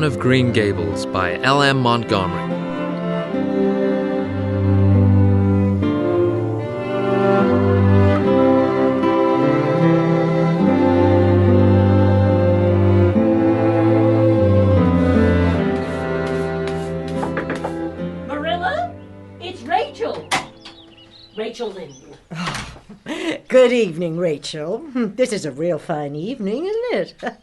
Town of Green Gables by L.M. Montgomery. Marilla, it's Rachel. Rachel Lynde. Good evening, Rachel. This is a real fine evening, isn't it?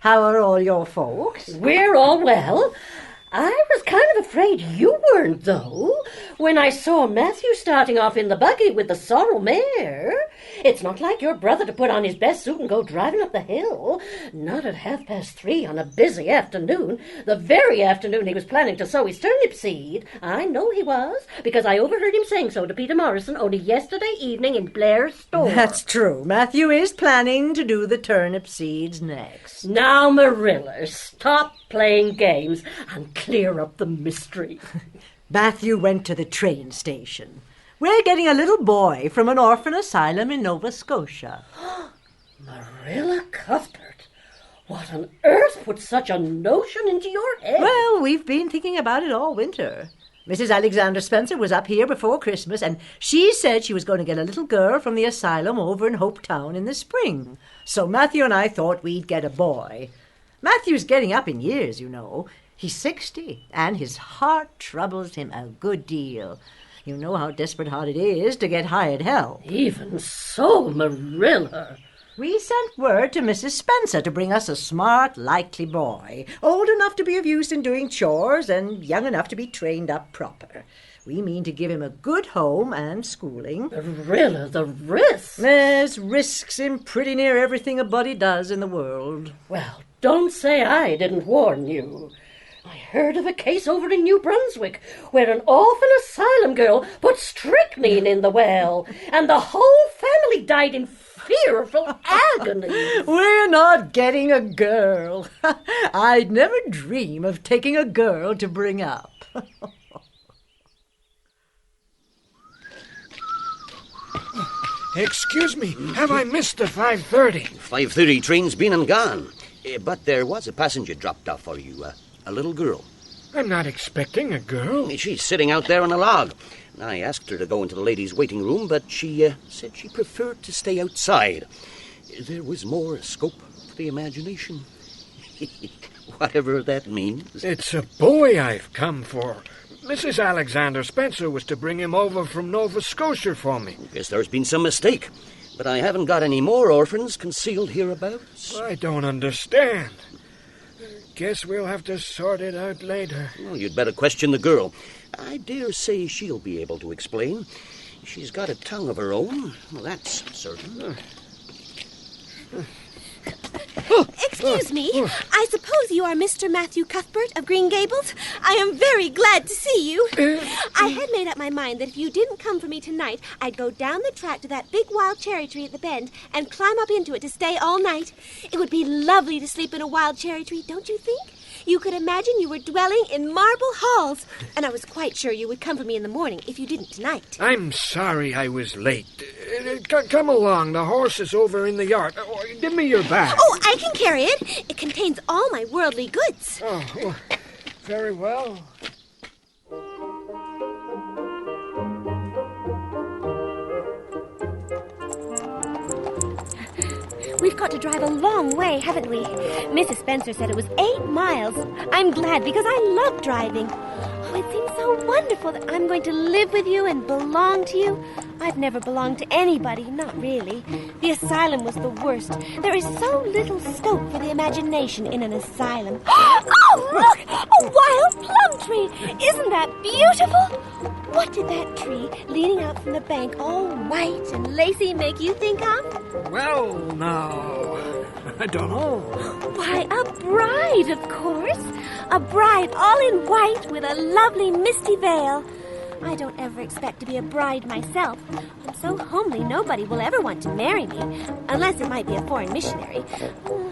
How are all your folks? We're all well. I was kind of afraid you weren't, though, when I saw Matthew starting off in the buggy with the sorrel mare. It's not like your brother to put on his best suit and go driving up the hill. Not at 3:30 on a busy afternoon, the very afternoon he was planning to sow his turnip seed. I know he was, because I overheard him saying so to Peter Morrison only yesterday evening in Blair's store. That's true. Matthew is planning to do the turnip seeds next. Now, Marilla, stop playing games and clear up the mystery. Matthew went to the train station. We're getting a little boy from an orphan asylum in Nova Scotia. Marilla Cuthbert, what on earth put such a notion into your head? Well, we've been thinking about it all winter. Mrs. Alexander Spencer was up here before Christmas, and she said she was going to get a little girl from the asylum over in Hopetown in the spring. So Matthew and I thought we'd get a boy. Matthew's getting up in years, you know. He's 60, and his heart troubles him a good deal. You know how desperate hard it is to get hired help. Even so, Marilla. We sent word to Mrs. Spencer to bring us a smart, likely boy, old enough to be of use in doing chores and young enough to be trained up proper. We mean to give him a good home and schooling. Marilla, the risks. There's risks in pretty near everything a body does in the world. Well, don't say I didn't warn you. I heard of a case over in New Brunswick where an orphan asylum girl put strychnine in the well, and the whole family died in fearful agony. We're not getting a girl. I'd never dream of taking a girl to bring up. Excuse me, have I missed the 5:30? 5:30 train's been and gone. But there was a passenger dropped off for you, a little girl. I'm not expecting a girl. She's sitting out there on a log. I asked her to go into the ladies' waiting room, but she said she preferred to stay outside. There was more scope for the imagination. Whatever that means. It's a boy I've come for. Mrs. Alexander Spencer was to bring him over from Nova Scotia for me. Guess there's been some mistake. But I haven't got any more orphans concealed hereabouts. I don't understand. Guess we'll have to sort it out later. Well, you'd better question the girl. I dare say she'll be able to explain. She's got a tongue of her own. Well, that's certain. Excuse me. I suppose you are Mr. Matthew Cuthbert of Green Gables? I am very glad to see you. I had made up my mind that if you didn't come for me tonight, I'd go down the track to that big wild cherry tree at the bend and climb up into it to stay all night. It would be lovely to sleep in a wild cherry tree, don't you think? You could imagine you were dwelling in marble halls. And I was quite sure you would come for me in the morning if you didn't tonight. I'm sorry I was late. Come along. The horse is over in the yard. Give me your bag. Oh, I can carry it. It contains all my worldly goods. Oh, well, very well. We've got to drive a long way, haven't we? Mrs. Spencer said it was 8 miles. I'm glad because I love driving. Oh, it seems so wonderful that I'm going to live with you and belong to you. I've never belonged to anybody, not really. The asylum was the worst. There is so little scope for the imagination in an asylum. Oh, look! A wild plum tree! Isn't that beautiful? What did that tree, leaning out from the bank, all white and lacy, make you think of? Well, now, I don't know. Why, a bride, of course. A bride all in white with a lovely misty veil. I don't ever expect to be a bride myself. I'm so homely nobody will ever want to marry me, unless it might be a foreign missionary.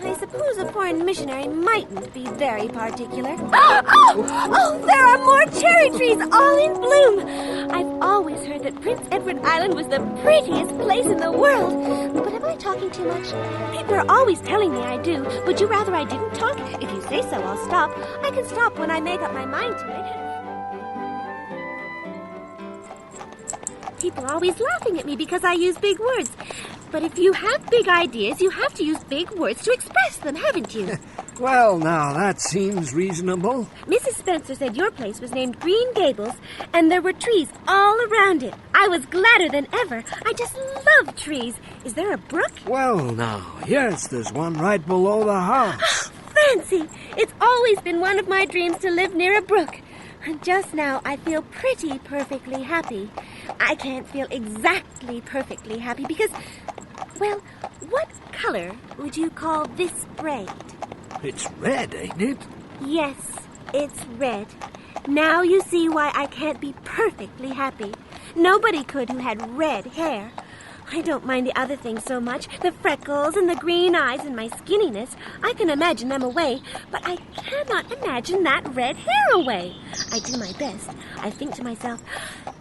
I suppose a foreign missionary mightn't be very particular. Oh, there are more cherry trees all in bloom. I've always heard that Prince Edward Island was the prettiest place in the world. But have I I talking too much? People are always telling me I do. Would you rather I didn't talk? If you say so, I'll stop. I can stop when I make up my mind to it. People are always laughing at me because I use big words. But if you have big ideas, you have to use big words to express them, haven't you? Well, now, that seems reasonable. Mrs. Spencer said your place was named Green Gables, and there were trees all around it. I was gladder than ever. I just love trees. Is there a brook? Well, now, yes, there's one right below the house. Fancy! It's always been one of my dreams to live near a brook. And just now, I feel pretty perfectly happy. I can't feel exactly perfectly happy because, well, what color would you call this braid? It's red, ain't it? Yes, it's red. Now you see why I can't be perfectly happy. Nobody could who had red hair. I don't mind the other things so much, the freckles and the green eyes and my skinniness. I can imagine them away, but I cannot imagine that red hair away. I do my best. I think to myself,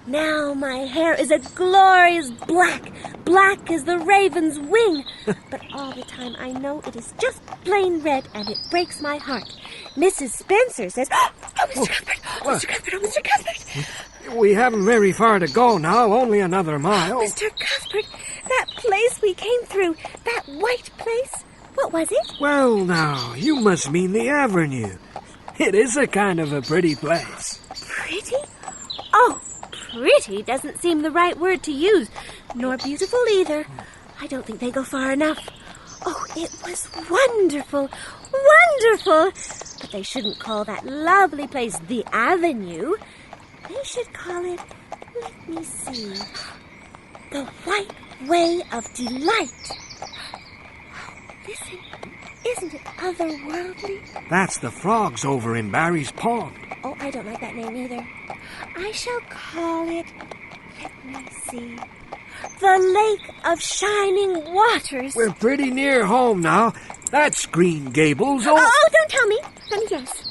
now my hair is a glorious black, black as the raven's wing. But all the time I know it is just plain red, and it breaks my heart. Mrs. Spencer says, oh, Mr. Cuthbert, oh, Mr. Cuthbert, oh, Mr. Cuthbert. We haven't very far to go now, only another mile. Mr. Cuthbert, that place we came through, that white place, what was it? Well, now, you must mean the avenue. It is a kind of a pretty place. Pretty? Oh, pretty doesn't seem the right word to use, nor beautiful either. I don't think they go far enough. Oh, it was wonderful, wonderful. But they shouldn't call that lovely place the Avenue. They should call it, let me see, the White Way of Delight. Listen, isn't it otherworldly? That's the frogs over in Barry's Pond. Oh, I don't like that name either. I shall call it, let me see, the Lake of Shining Waters. We're pretty near home now. That's Green Gables. Oh, don't tell me. Honey, yes.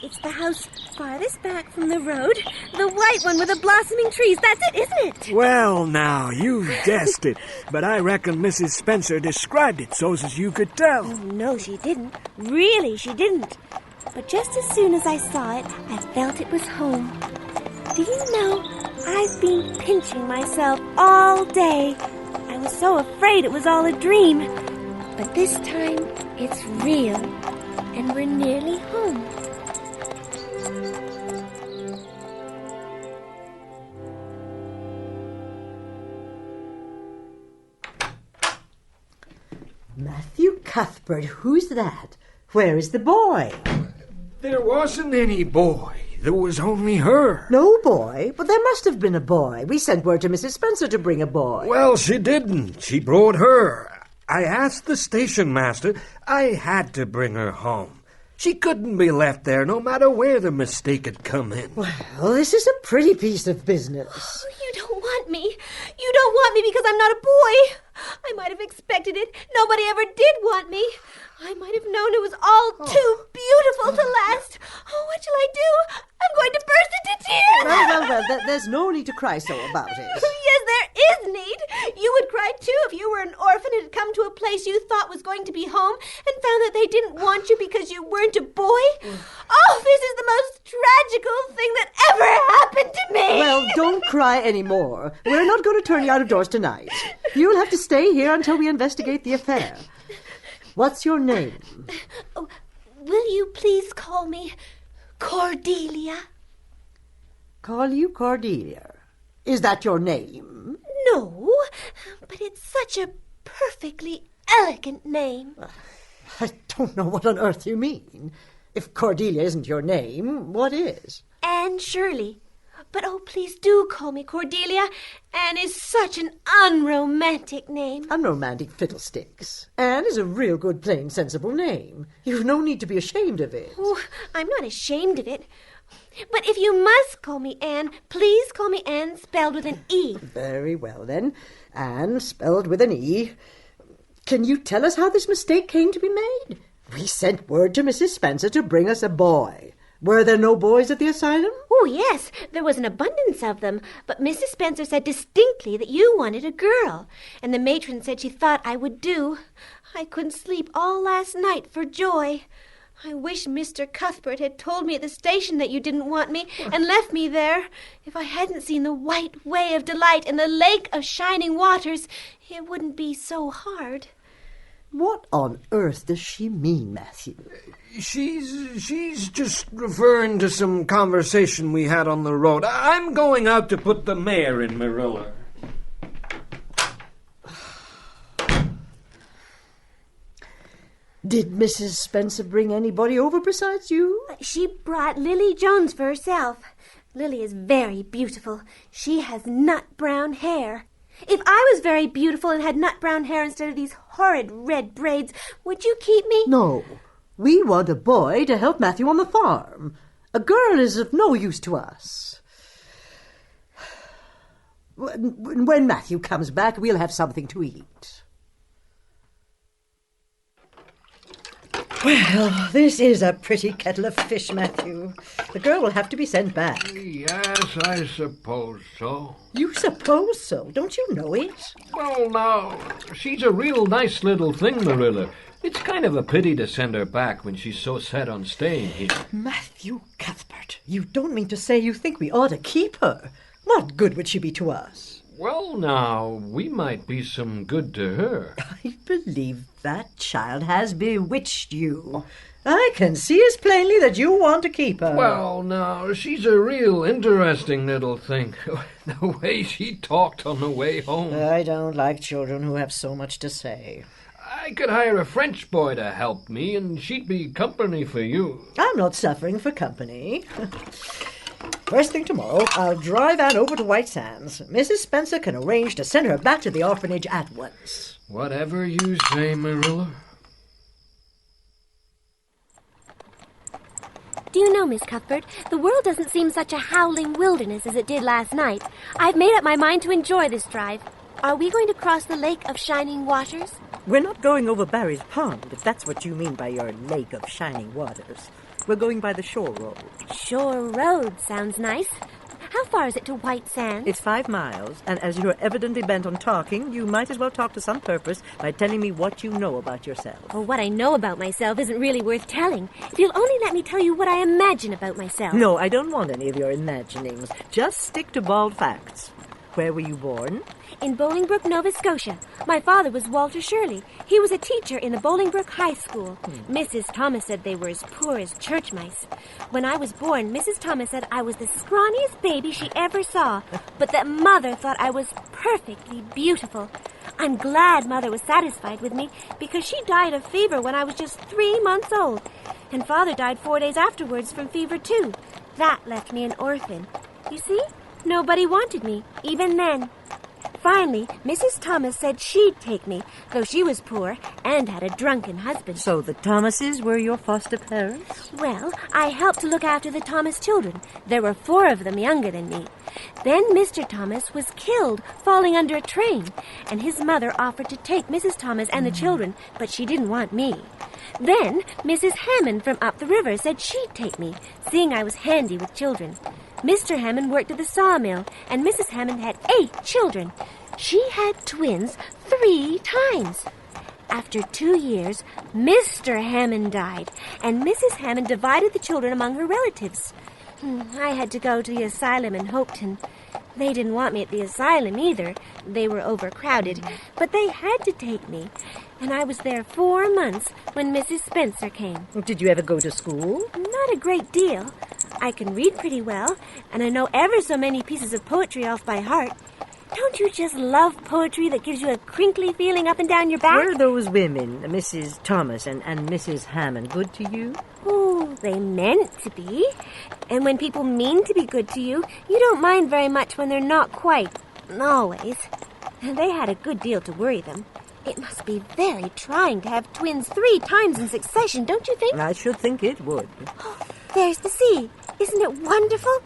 It's the house farthest back from the road. The white one with the blossoming trees. That's it, isn't it? Well, now, you've guessed it. But I reckon Mrs. Spencer described it so's as you could tell. Oh, no, she didn't. Really, she didn't. But just as soon as I saw it, I felt it was home. Do you know, I've been pinching myself all day. I was so afraid it was all a dream. But this time, it's real. And we're nearly home. Matthew Cuthbert, who's that? Where is the boy? There wasn't any boy. There was only her. No boy? But there must have been a boy. We sent word to Mrs. Spencer to bring a boy. Well, she didn't. She brought her. I asked the station master. I had to bring her home. She couldn't be left there no matter where the mistake had come in. Well, this is a pretty piece of business. Oh, you don't want me. You don't want me because I'm not a boy. I might have expected it. Nobody ever did want me. I might have known it was all too beautiful to last. Oh, what shall I do? I'm going to burst into tears. Well, there's no need to cry so about it. Yes, there is need. You would cry too if you were an orphan and had come to a place you thought was going to be home and found that they didn't want you because you weren't a boy. Oh, this is the most tragical thing that ever happened to me. Well, don't cry anymore. We're not going to turn you out of doors tonight. You'll have to stay here until we investigate the affair. What's your name? Oh, will you please call me Cordelia? Call you Cordelia. Is that your name? No, but it's such a perfectly elegant name. I don't know what on earth you mean. If Cordelia isn't your name, what is? Anne Shirley. But oh, please do call me Cordelia. Anne is such an unromantic name. Unromantic fiddlesticks. Anne is a real good, plain, sensible name. You've no need to be ashamed of it. Oh, I'm not ashamed of it. But if you must call me Anne, please call me Anne spelled with an E. Very well, then. Anne spelled with an E. Can you tell us how this mistake came to be made? We sent word to Mrs. Spencer to bring us a boy. Were there no boys at the asylum? Oh, yes, there was an abundance of them, but Mrs. Spencer said distinctly that you wanted a girl, and the matron said she thought I would do. I couldn't sleep all last night for joy. I wish Mr. Cuthbert had told me at the station that you didn't want me and left me there. If I hadn't seen the white way of delight and the lake of shining waters, it wouldn't be so hard. What on earth does she mean, Matthew? She's just referring to some conversation we had on the road. I'm going out to put the mare in, Marilla. Did Mrs. Spencer bring anybody over besides you? She brought Lily Jones for herself. Lily is very beautiful. She has nut-brown hair. If I was very beautiful and had nut-brown hair instead of these horrid red braids, would you keep me? No. We want a boy to help Matthew on the farm. A girl is of no use to us. When Matthew comes back, we'll have something to eat. Well, this is a pretty kettle of fish, Matthew. The girl will have to be sent back. Yes, I suppose so. You suppose so? Don't you know it? Well, now, she's a real nice little thing, Marilla. It's kind of a pity to send her back when she's so set on staying here. Matthew Cuthbert, you don't mean to say you think we ought to keep her? What good would she be to us? Well, now, we might be some good to her. I believe that child has bewitched you. I can see as plainly that you want to keep her. Well, now, she's a real interesting little thing. The way she talked on the way home. I don't like children who have so much to say. I could hire a French boy to help me, and she'd be company for you. I'm not suffering for company. First thing tomorrow, I'll drive Anne over to White Sands. Mrs. Spencer can arrange to send her back to the orphanage at once. Whatever you say, Marilla. Do you know, Miss Cuthbert, the world doesn't seem such a howling wilderness as it did last night. I've made up my mind to enjoy this drive. Are we going to cross the lake of shining waters? We're not going over Barry's Pond, if that's what you mean by your lake of shining waters. We're going by the shore road. Shore Road sounds nice. How far is it to White Sands? It's 5 miles, and as you're evidently bent on talking, you might as well talk to some purpose by telling me what you know about yourself. Oh, what I know about myself isn't really worth telling. If you'll only let me tell you what I imagine about myself. No, I don't want any of your imaginings. Just stick to bald facts. Where were you born? In Bolingbroke, Nova Scotia. My father was Walter Shirley. He was a teacher in the Bolingbroke High School. Mrs. Thomas said they were as poor as church mice. When I was born, Mrs. Thomas said I was the scrawniest baby she ever saw, but that Mother thought I was perfectly beautiful. I'm glad Mother was satisfied with me because she died of fever when I was just 3 months old. And Father died 4 days afterwards from fever, too. That left me an orphan. You see? Nobody wanted me, even then. Finally, Mrs. Thomas said she'd take me, though she was poor and had a drunken husband. So the Thomases were your foster parents? Well, I helped to look after the Thomas children. There were 4 of them younger than me. Then Mr. Thomas was killed falling under a train, and his mother offered to take Mrs. Thomas and the children, but she didn't want me. Then Mrs. Hammond from up the river said she'd take me, seeing I was handy with children. Mr. Hammond worked at the sawmill, and Mrs. Hammond had 8 children. She had twins 3 times. After 2 years, Mr. Hammond died, and Mrs. Hammond divided the children among her relatives. I had to go to the asylum in Hopeton. They didn't want me at the asylum either. They were overcrowded, but they had to take me. And I was there 4 months when Mrs. Spencer came. Did you ever go to school? Not a great deal. I can read pretty well, and I know ever so many pieces of poetry off by heart. Don't you just love poetry that gives you a crinkly feeling up and down your back? Were those women, Mrs. Thomas and Mrs. Hammond, good to you? Oh, they meant to be. And when people mean to be good to you, you don't mind very much when they're not quite. Always. They had a good deal to worry them. It must be very trying to have twins 3 times in succession, don't you think? I should think it would. There's the sea. Isn't it wonderful?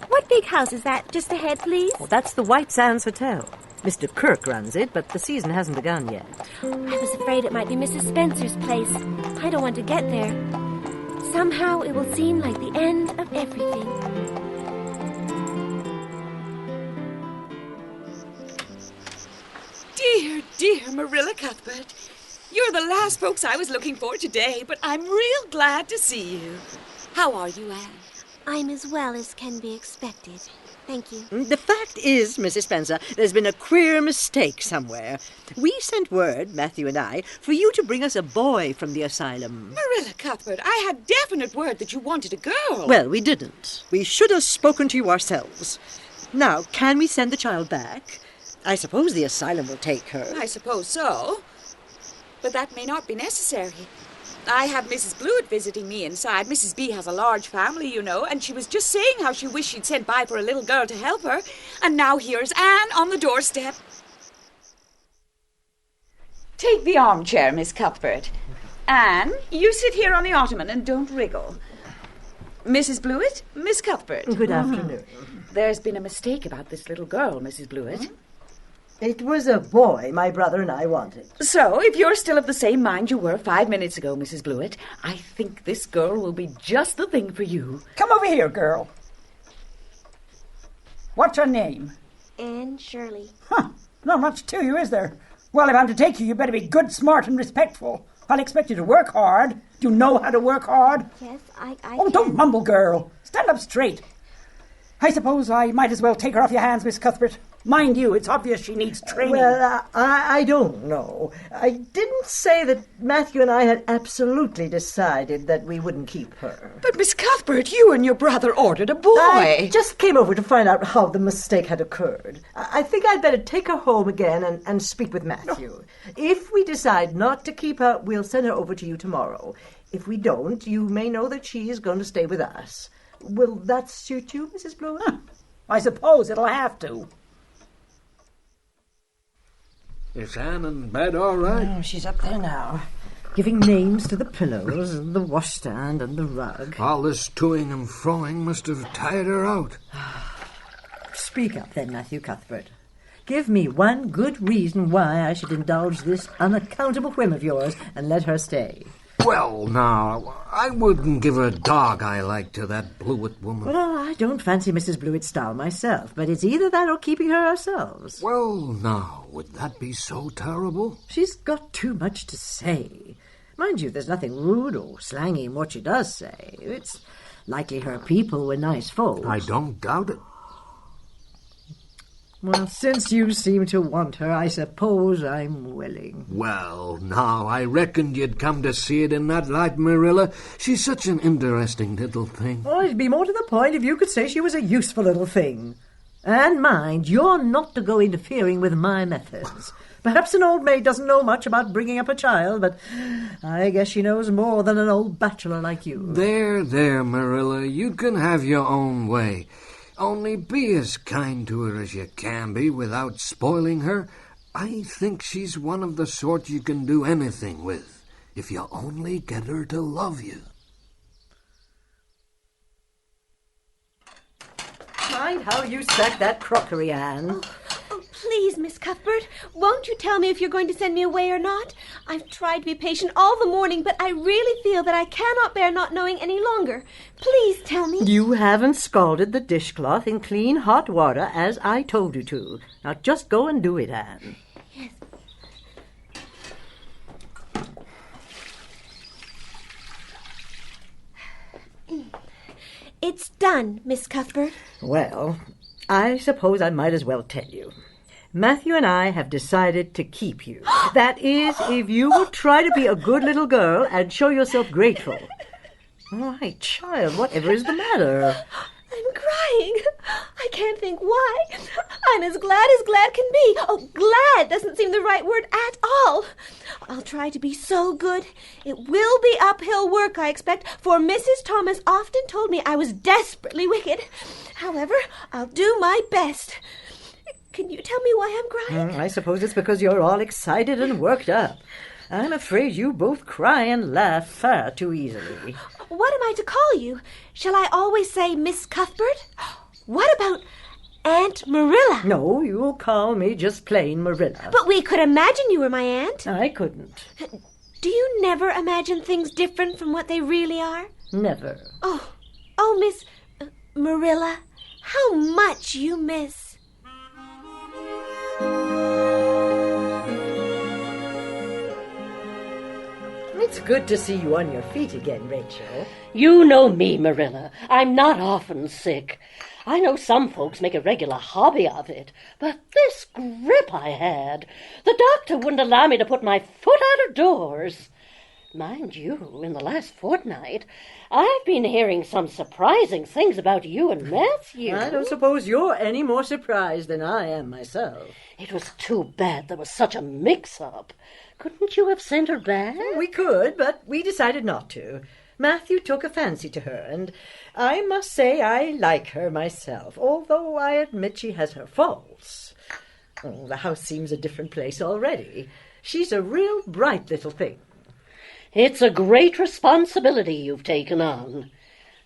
What big house is that just ahead, please? Well, that's the White Sands Hotel. Mr. Kirk runs it, but the season hasn't begun yet. I was afraid it might be Mrs. Spencer's place. I don't want to get there. Somehow it will seem like the end of everything. Dear, dear Marilla Cuthbert. You're the last folks I was looking for today, but I'm real glad to see you. How are you, Anne? I'm as well as can be expected. Thank you. The fact is, Mrs. Spencer, there's been a queer mistake somewhere. We sent word, Matthew and I, for you to bring us a boy from the asylum. Marilla Cuthbert, I had definite word that you wanted a girl. Well, we didn't. We should have spoken to you ourselves. Now, can we send the child back? I suppose the asylum will take her. I suppose so. But that may not be necessary. I have Mrs. Blewett visiting me inside. Mrs. B has a large family, you know, and she was just saying how she wished she'd sent by for a little girl to help her. And now here's Anne on the doorstep. Take the armchair, Miss Cuthbert. Anne, you sit here on the ottoman and don't wriggle. Mrs. Blewett, Miss Cuthbert. Good afternoon. There's been a mistake about this little girl, Mrs. Blewett. It was a boy my brother and I wanted. So, if you're still of the same mind you were 5 minutes ago, Mrs. Blewett, I think this girl will be just the thing for you. Come over here, girl. What's your name? Anne Shirley. Huh. Not much to you, is there? Well, if I'm to take you, you better be good, smart, and respectful. I'll expect you to work hard. Do you know how to work hard? Yes, I Oh, can. don't mumble, girl. Stand up straight. I suppose I might as well take her off your hands, Miss Cuthbert. Mind you, it's obvious she needs training. Well, I don't know. I didn't say that Matthew and I had absolutely decided that we wouldn't keep her. But, Miss Cuthbert, you and your brother ordered a boy. I just came over to find out how the mistake had occurred. I think I'd better take her home again and speak with Matthew. If we decide not to keep her, we'll send her over to you tomorrow. If we don't, you may know that she is going to stay with us. Will that suit you, Mrs. Blewett? I suppose it'll have to. Is Anne in bed all right? Oh, she's up there now, giving names to the pillows and the washstand and the rug. All this toing and froing must have tired her out. Speak up then, Matthew Cuthbert. Give me one good reason why I should indulge this unaccountable whim of yours and let her stay. Well, now, I wouldn't give a dog I like to that Blewett woman. Well, I don't fancy Mrs. Blewett's style myself, but it's either that or keeping her ourselves. Well, now, would that be so terrible? She's got too much to say. Mind you, there's nothing rude or slangy in what she does say. It's likely her people were nice folks. I don't doubt it. Well, since you seem to want her, I suppose I'm willing. Well, now, I reckoned you'd come to see it in that light, Marilla. She's such an interesting little thing. Well, it'd be more to the point if you could say she was a useful little thing. And mind, you're not to go interfering with my methods. Perhaps an old maid doesn't know much about bringing up a child, but I guess she knows more than an old bachelor like you. There, Marilla, you can have your own way. Only be as kind to her as you can be without spoiling her. I think she's one of the sort you can do anything with, if you only get her to love you. Mind how you stack that crockery, Anne. Oh, please, Miss Cuthbert, won't you tell me if you're going to send me away or not? I've tried to be patient all the morning, but I really feel that I cannot bear not knowing any longer. Please tell me. You haven't scalded the dishcloth in clean hot water as I told you to. Now just go and do it, Anne. Yes. It's done, Miss Cuthbert. Well, I suppose I might as well tell you. Matthew and I have decided to keep you. That is, if you will try to be a good little girl and show yourself grateful. Why, child, whatever is the matter? I'm crying. I can't think why. I'm as glad can be. Oh, glad doesn't seem the right word at all. I'll try to be so good. It will be uphill work, I expect, for Mrs. Thomas often told me I was desperately wicked. However, I'll do my best. Can you tell me why I'm crying? I suppose it's because you're all excited and worked up. I'm afraid you both cry and laugh far too easily. What am I to call you? Shall I always say Miss Cuthbert? What about Aunt Marilla? No, you'll call me just plain Marilla. But we could imagine you were my aunt. I couldn't. Do you never imagine things different from what they really are? Never. Oh, Miss Marilla, how much you miss. It's good to see you on your feet again, Rachel. You know me, Marilla. I'm not often sick. I know some folks make a regular hobby of it, but this grip I had, the doctor wouldn't allow me to put my foot out of doors. Mind you, in the last fortnight, I've been hearing some surprising things about you and Matthew. I don't suppose you're any more surprised than I am myself. It was too bad there was such a mix-up. Couldn't you have sent her back? We could, but we decided not to. Matthew took a fancy to her, and I must say I like her myself, although I admit she has her faults. Oh, the house seems a different place already. She's a real bright little thing. It's a great responsibility you've taken on.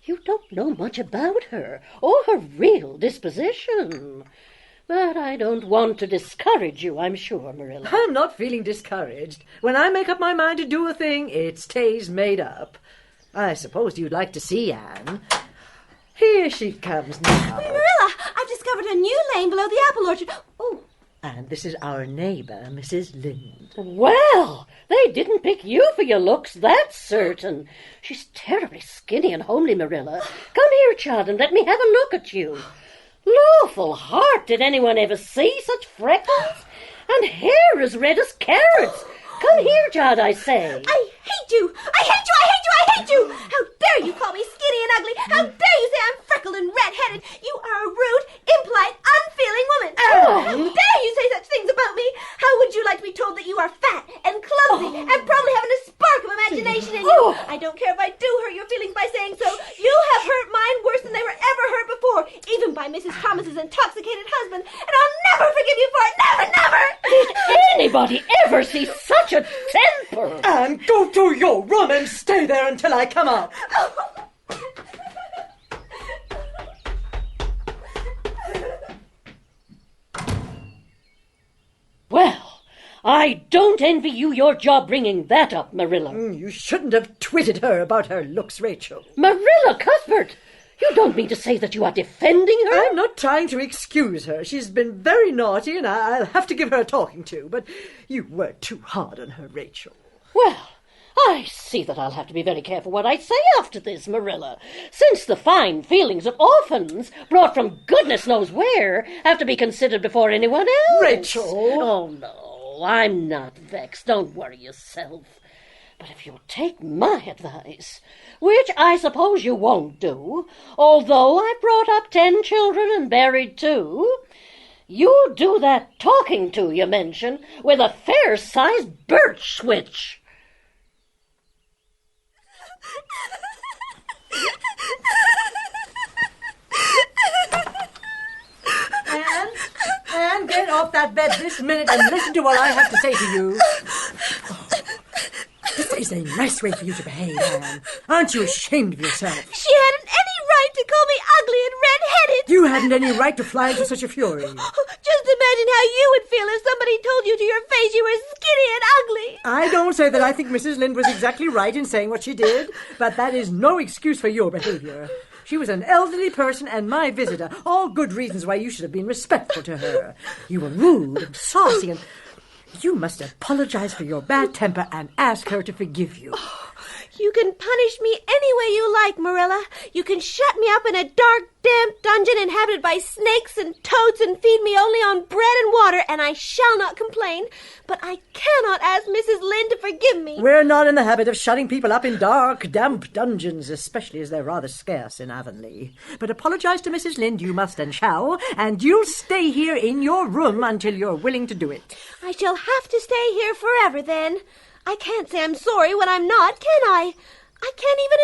You don't know much about her or her real disposition. But I don't want to discourage you, I'm sure, Marilla. I'm not feeling discouraged. When I make up my mind to do a thing, it stays made up. I suppose you'd like to see Anne. Here she comes now. Marilla, I've discovered a new lane below the apple orchard. Oh, And this is our neighbor, Mrs. Lynde. Well, they didn't pick you for your looks, that's certain. She's terribly skinny and homely, Marilla. Come here, child, and let me have a look at you. Lawful heart, did anyone ever see such freckles? And hair as red as carrots. Come here, child, I say. I hate you! I hate you! I hate you! I hate you! How dare you call me skinny and ugly? How dare you say I'm freckled and red-headed? You are a rude, impolite, unfeeling woman. How dare you say such things about me? How would you like to be told that you are fat and clumsy and probably haven't a spark of imagination in you? I don't care if I do hurt your feelings by saying so. You have hurt mine worse than they were ever hurt before, even by Mrs. Thomas's intoxicated husband, and I'll never forgive you for it. Never, never! Did anybody ever see such a temper? And go to your room and stay there until I come up. Well, I don't envy you your job bringing that up, Marilla. You shouldn't have twitted her about her looks, Rachel. Marilla Cuthbert, you don't mean to say that you are defending her? I'm not trying to excuse her. She's been very naughty, and I'll have to give her a talking to. But you were too hard on her, Rachel. Well, I see that I'll have to be very careful what I say after this, Marilla, since the fine feelings of orphans, brought from goodness knows where, have to be considered before anyone else. Rachel! Oh, no, I'm not vexed. Don't worry yourself. But if you'll take my advice, which I suppose you won't do, although I brought up 10 children and buried 2, you'll do that talking to you mentioned with a fair-sized birch switch. Anne, get off that bed this minute and listen to what I have to say to you. This is a nice way for you to behave, Anne. Aren't you ashamed of yourself? She hadn't any right to call me ugly and red-headed. You hadn't any right to fly into such a fury. Just imagine how you would feel if somebody told you to your face you were skinny and ugly. I don't say that I think Mrs. Lynde was exactly right in saying what she did, but that is no excuse for your behavior. She was an elderly person and my visitor, all good reasons why you should have been respectful to her. You were rude and saucy, and you must apologize for your bad temper and ask her to forgive you. You can punish me any way you like, Marilla. You can shut me up in a dark, damp dungeon inhabited by snakes and toads and feed me only on bread and water, and I shall not complain. But I cannot ask Mrs. Lynde to forgive me. We're not in the habit of shutting people up in dark, damp dungeons, especially as they're rather scarce in Avonlea. But apologize to Mrs. Lynde you must and shall, and you'll stay here in your room until you're willing to do it. I shall have to stay here forever, then. I can't say I'm sorry when I'm not, can I? I can't even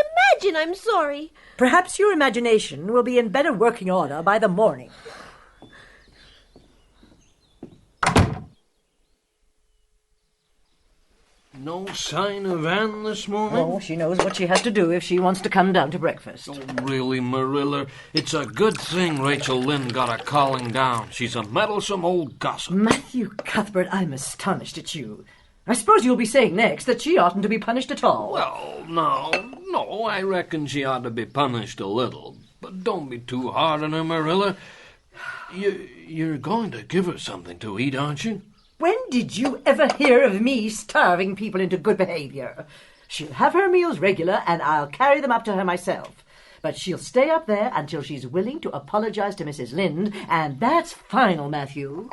imagine I'm sorry. Perhaps your imagination will be in better working order by the morning. No sign of Anne this morning? Oh, she knows what she has to do if she wants to come down to breakfast. Oh, really, Marilla? It's a good thing Rachel Lynde got a calling down. She's a meddlesome old gossip. Matthew Cuthbert, I'm astonished at you. I suppose you'll be saying next that she oughtn't to be punished at all. Well, no, I reckon she ought to be punished a little. But don't be too hard on her, Marilla. You're going to give her something to eat, aren't you? When did you ever hear of me starving people into good behavior? She'll have her meals regular, and I'll carry them up to her myself. But she'll stay up there until she's willing to apologize to Mrs. Lynde, and that's final, Matthew.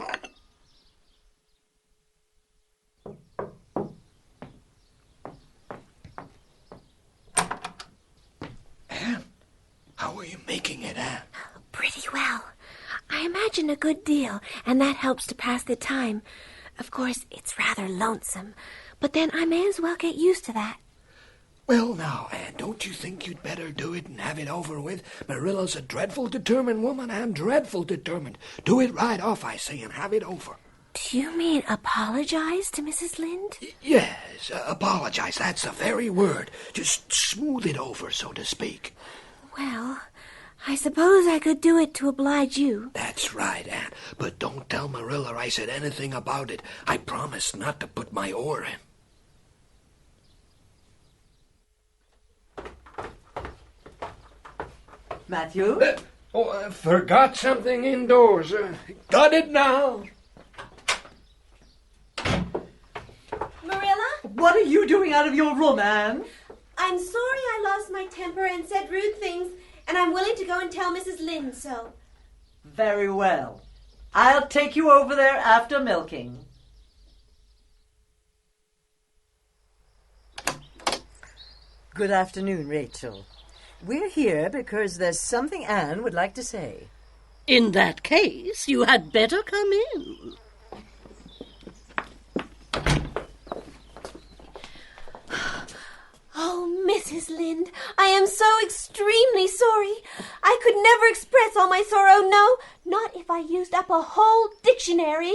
Anne, how are you making it, Anne? Pretty well. I imagine a good deal, and that helps to pass the time. Of course, it's rather lonesome, but then I may as well get used to that. Well, now, Anne, don't you think you'd better do it and have it over with? Marilla's a dreadful determined woman, Anne, dreadful determined. Do it right off, I say, and have it over. Do you mean apologize to Mrs. Lynde? Yes, apologize, that's the very word. Just smooth it over, so to speak. Well, I suppose I could do it to oblige you. That's right, Anne, but don't tell Marilla I said anything about it. I promised not to put my oar in. Matthew? I forgot something indoors. Got it now. Marilla? What are you doing out of your room, Anne? I'm sorry I lost my temper and said rude things, and I'm willing to go and tell Mrs. Lynde so. Very well. I'll take you over there after milking. Good afternoon, Rachel. We're here because there's something Anne would like to say. In that case, you had better come in. Oh, Mrs. Lynde, I am so extremely sorry. I could never express all my sorrow, no, not if I used up a whole dictionary.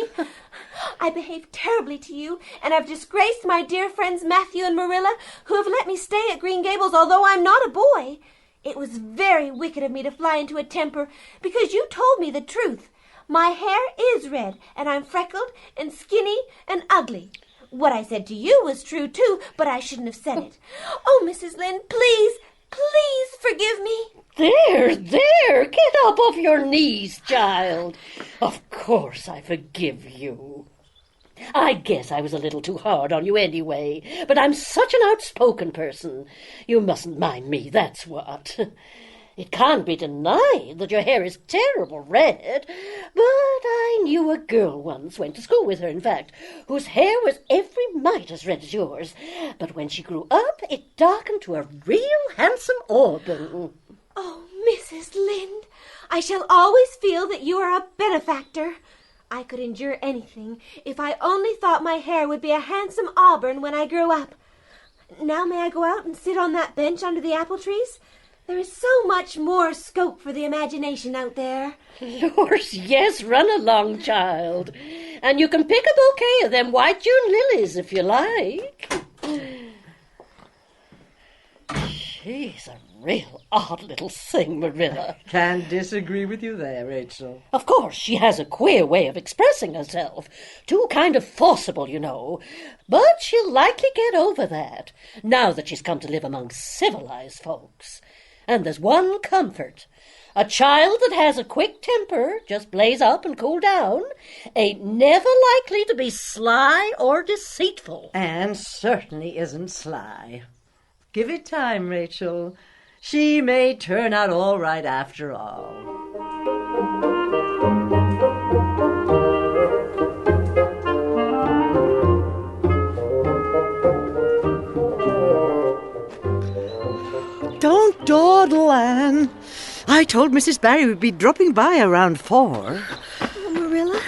I behaved terribly to you, and I've disgraced my dear friends Matthew and Marilla, who have let me stay at Green Gables, although I'm not a boy. It was very wicked of me to fly into a temper, because you told me the truth. My hair is red, and I'm freckled and skinny and ugly. What I said to you was true, too, but I shouldn't have said it. Oh, Mrs. Lynde, please, please forgive me. There, get up off your knees, child. Of course I forgive you. I guess I was a little too hard on you anyway, but I'm such an outspoken person. You mustn't mind me, that's what. It can't be denied that your hair is terrible red, but I knew a girl once, went to school with her, in fact, whose hair was every mite as red as yours, but when she grew up, it darkened to a real handsome auburn. Oh, Mrs. Lynde, I shall always feel that you are a benefactor. I could endure anything if I only thought my hair would be a handsome auburn when I grew up. Now may I go out and sit on that bench under the apple trees? There is so much more scope for the imagination out there. Lord, yes, run along, child. And you can pick a bouquet of them white June lilies if you like. She's a real odd little thing, Marilla. Can't disagree with you there, Rachel. Of course, she has a queer way of expressing herself. Too kind of forcible, you know. But she'll likely get over that, now that she's come to live among civilized folks. And there's one comfort. A child that has a quick temper, just blaze up and cool down, ain't never likely to be sly or deceitful. Anne certainly isn't sly. Give it time, Rachel. She may turn out all right after all. Don't dawdle, Anne. I told Mrs. Barry we'd be dropping by around 4. Oh, Marilla,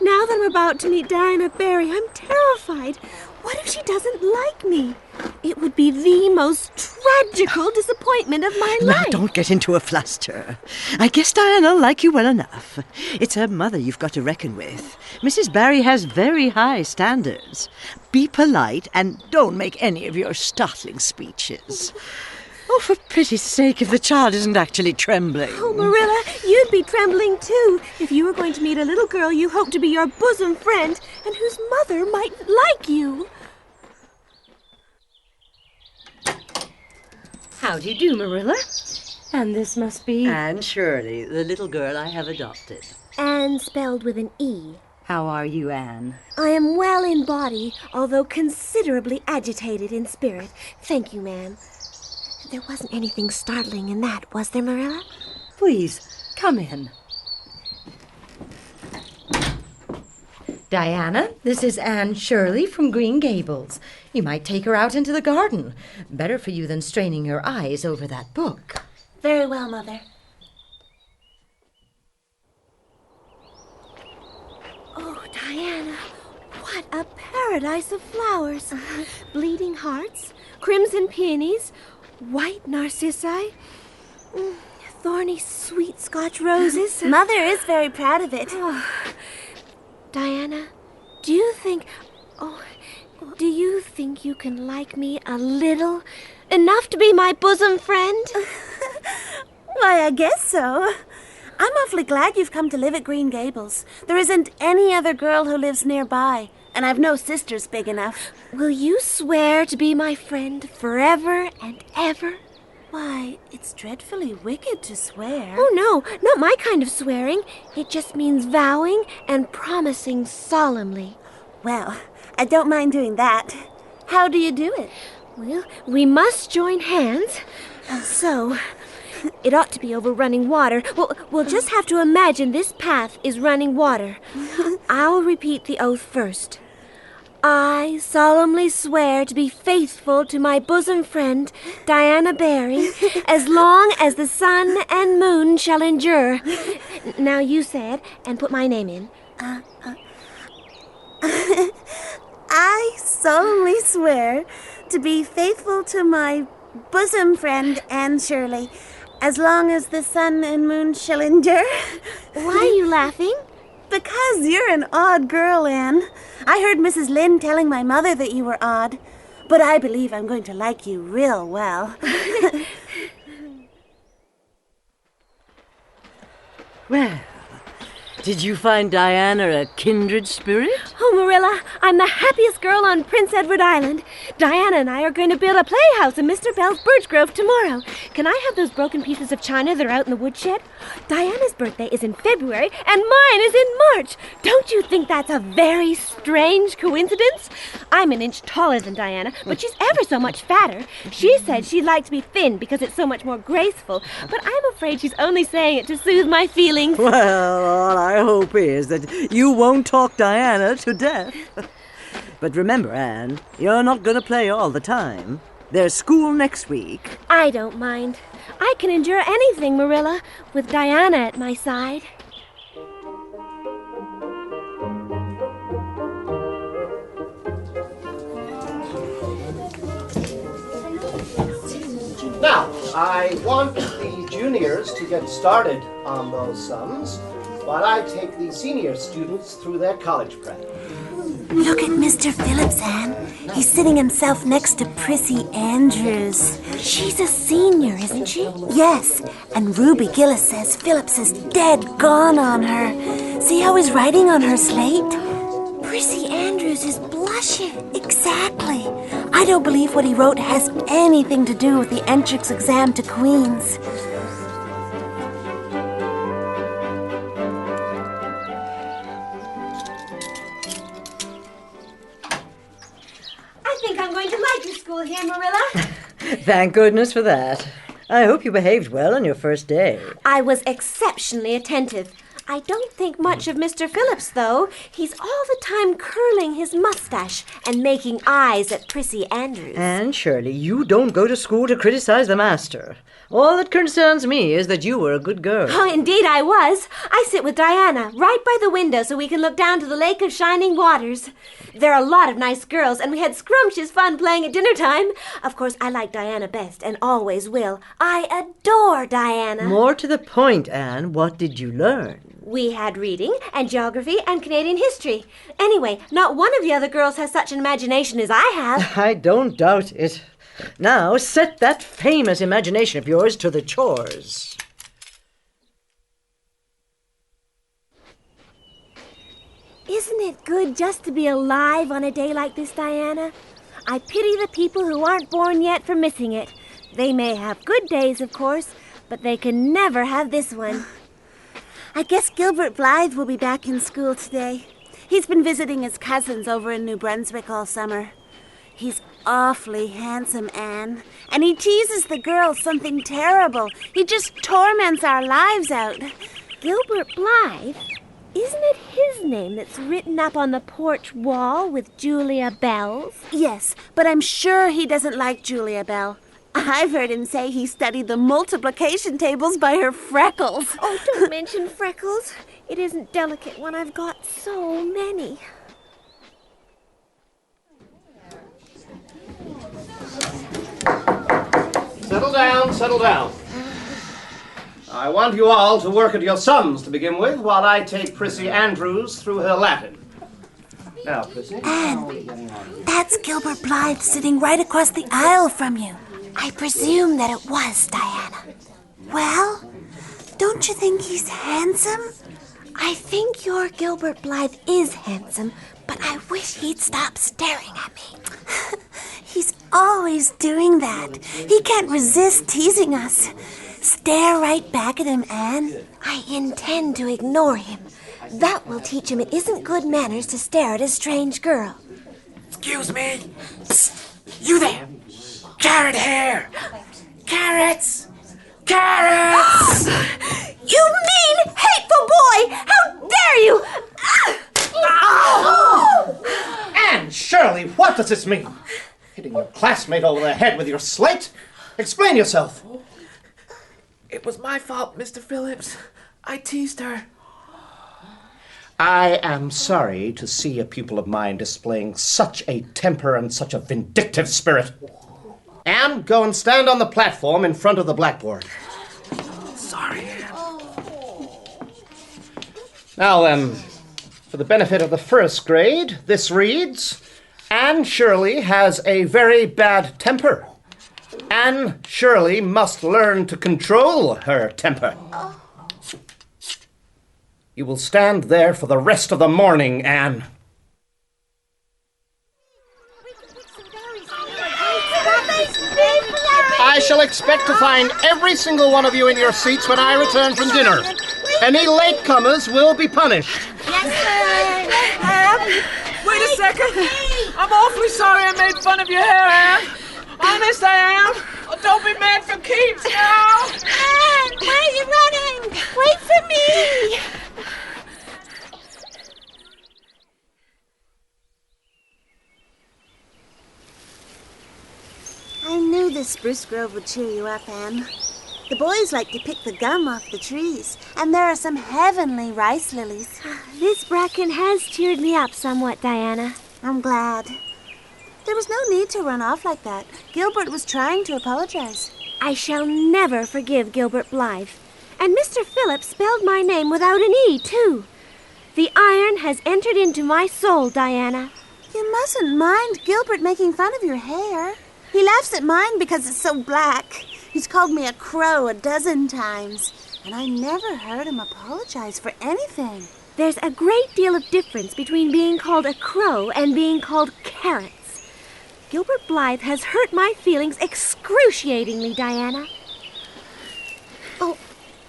now that I'm about to meet Diana Barry, I'm terrified. What if she doesn't like me? It would be the most tragical disappointment of my Now, life. don't get into a fluster. I guess Diana'll like you well enough. It's her mother you've got to reckon with. Mrs. Barry has very high standards. Be polite and don't make any of your startling speeches. Oh, for pity's sake, if the child isn't actually trembling. Oh, Marilla, you'd be trembling too if you were going to meet a little girl you hope to be your bosom friend and whose mother might like you. How do you do, Marilla? And this must be... Anne Shirley, the little girl I have adopted. Anne spelled with an E. How are you, Anne? I am well in body, although considerably agitated in spirit. Thank you, ma'am. There wasn't anything startling in that, was there, Marilla? Please, come in. Diana, this is Anne Shirley from Green Gables. You might take her out into the garden. Better for you than straining your eyes over that book. Very well, Mother. Oh, Diana, what a paradise of flowers. Bleeding hearts, crimson peonies, white narcissi, thorny sweet Scotch roses. Mother is very proud of it. Oh. Diana, do you think you can like me a little? Enough to be my bosom friend? Why, I guess so. I'm awfully glad you've come to live at Green Gables. There isn't any other girl who lives nearby, and I've no sisters big enough. Will you swear to be my friend forever and ever? Why, it's dreadfully wicked to swear. Oh, no, not my kind of swearing. It just means vowing and promising solemnly. Well, I don't mind doing that. How do you do it? Well, we must join hands. So, it ought to be over running water. We'll just have to imagine this path is running water. I'll repeat the oath first. I solemnly swear to be faithful to my bosom friend, Diana Barry, as long as the sun and moon shall endure. Now you say it, and put my name in. I solemnly swear to be faithful to my bosom friend, Anne Shirley, as long as the sun and moon shall endure. Why are you laughing? Because you're an odd girl, Anne. I heard Mrs. Lynde telling my mother that you were odd, but I believe I'm going to like you real well. Well, did you find Diana a kindred spirit? Oh, Marilla, I'm the happiest girl on Prince Edward Island. Diana and I are going to build a playhouse in Mr. Bell's birch grove tomorrow. Can I have those broken pieces of china that are out in the woodshed? Diana's birthday is in February, and mine is in March. Don't you think that's a very strange coincidence? I'm an inch taller than Diana, but she's ever so much fatter. She said she'd like to be thin because it's so much more graceful, but I'm afraid she's only saying it to soothe my feelings. Well, all I hope is that you won't talk Diana to death. But remember, Anne, you're not going to play all the time. There's school next week. I don't mind. I can endure anything, Marilla, with Diana at my side. Now, I want the juniors to get started on those sums while I take the senior students through their college prep. Look at Mr. Phillips, Anne. He's sitting himself next to Prissy Andrews. She's a senior, isn't she? Yes, and Ruby Gillis says Phillips is dead gone on her. See how he's writing on her slate? Prissy Andrews is blushing. Exactly. I don't believe what he wrote has anything to do with the entrance exam to Queen's. I think I'm going to like your school here, Marilla. Thank goodness for that. I hope you behaved well on your first day. I was exceptionally attentive. I don't think much of Mr. Phillips, though. He's all the time curling his mustache and making eyes at Prissy Andrews. And Shirley, you don't go to school to criticize the master. All that concerns me is that you were a good girl. Oh, indeed I was. I sit with Diana right by the window so we can look down to the Lake of Shining Waters. There are a lot of nice girls, and we had scrumptious fun playing at dinner time. Of course, I like Diana best and always will. I adore Diana. More to the point, Anne, what did you learn? We had reading and geography and Canadian history. Anyway, not one of the other girls has such an imagination as I have. I don't doubt it. Now, set that famous imagination of yours to the chores. Isn't it good just to be alive on a day like this, Diana? I pity the people who aren't born yet for missing it. They may have good days, of course, but they can never have this one. I guess Gilbert Blythe will be back in school today. He's been visiting his cousins over in New Brunswick all summer. He's awfully handsome, Anne, and he teases the girls something terrible. He just torments our lives out. Gilbert Blythe? Isn't it his name that's written up on the porch wall with Julia Bell's? Yes, but I'm sure he doesn't like Julia Bell. I've heard him say he studied the multiplication tables by her freckles. Oh, don't mention freckles. It isn't delicate when I've got so many. Settle down, settle down. I want you all to work at your sums to begin with while I take Prissy Andrews through her Latin. Now, Prissy. Anne, that's Gilbert Blythe sitting right across the aisle from you. I presume that it was Diana. Well, don't you think he's handsome? I think your Gilbert Blythe is handsome, but I wish he'd stop staring at me. He's always doing that. He can't resist teasing us. Stare right back at him, Anne. I intend to ignore him. That will teach him it isn't good manners to stare at a strange girl. Excuse me. Psst, you there. Carrot hair. Carrots. Carrots. You mean, hateful boy! How dare you! Anne Shirley, what does this mean? Hitting your classmate over the head with your slate? Explain yourself. It was my fault, Mr. Phillips. I teased her. I am sorry to see a pupil of mine displaying such a temper and such a vindictive spirit. Anne, go and stand on the platform in front of the blackboard. Sorry. Now then, for the benefit of the first grade, this reads, Anne Shirley has a very bad temper. Anne Shirley must learn to control her temper. You will stand there for the rest of the morning, Anne. I shall expect to find every single one of you in your seats when I return from dinner. Any latecomers will be punished. Yes, sir. Anne, Wait a second. I'm awfully sorry I made fun of your hair, Anne. Honest, I am. Oh, don't be mad for keeps now. Anne, where are you running? Wait for me. I knew this spruce grove would cheer you up, Anne. The boys like to pick the gum off the trees, and there are some heavenly rice lilies. This bracken has cheered me up somewhat, Diana. I'm glad. There was no need to run off like that. Gilbert was trying to apologize. I shall never forgive Gilbert Blythe. And Mr. Phillips spelled my name without an E, too. The iron has entered into my soul, Diana. You mustn't mind Gilbert making fun of your hair. He laughs at mine because it's so black. He's called me a crow 12 times, and I never heard him apologize for anything. There's a great deal of difference between being called a crow and being called carrots. Gilbert Blythe has hurt my feelings excruciatingly, Diana. Oh,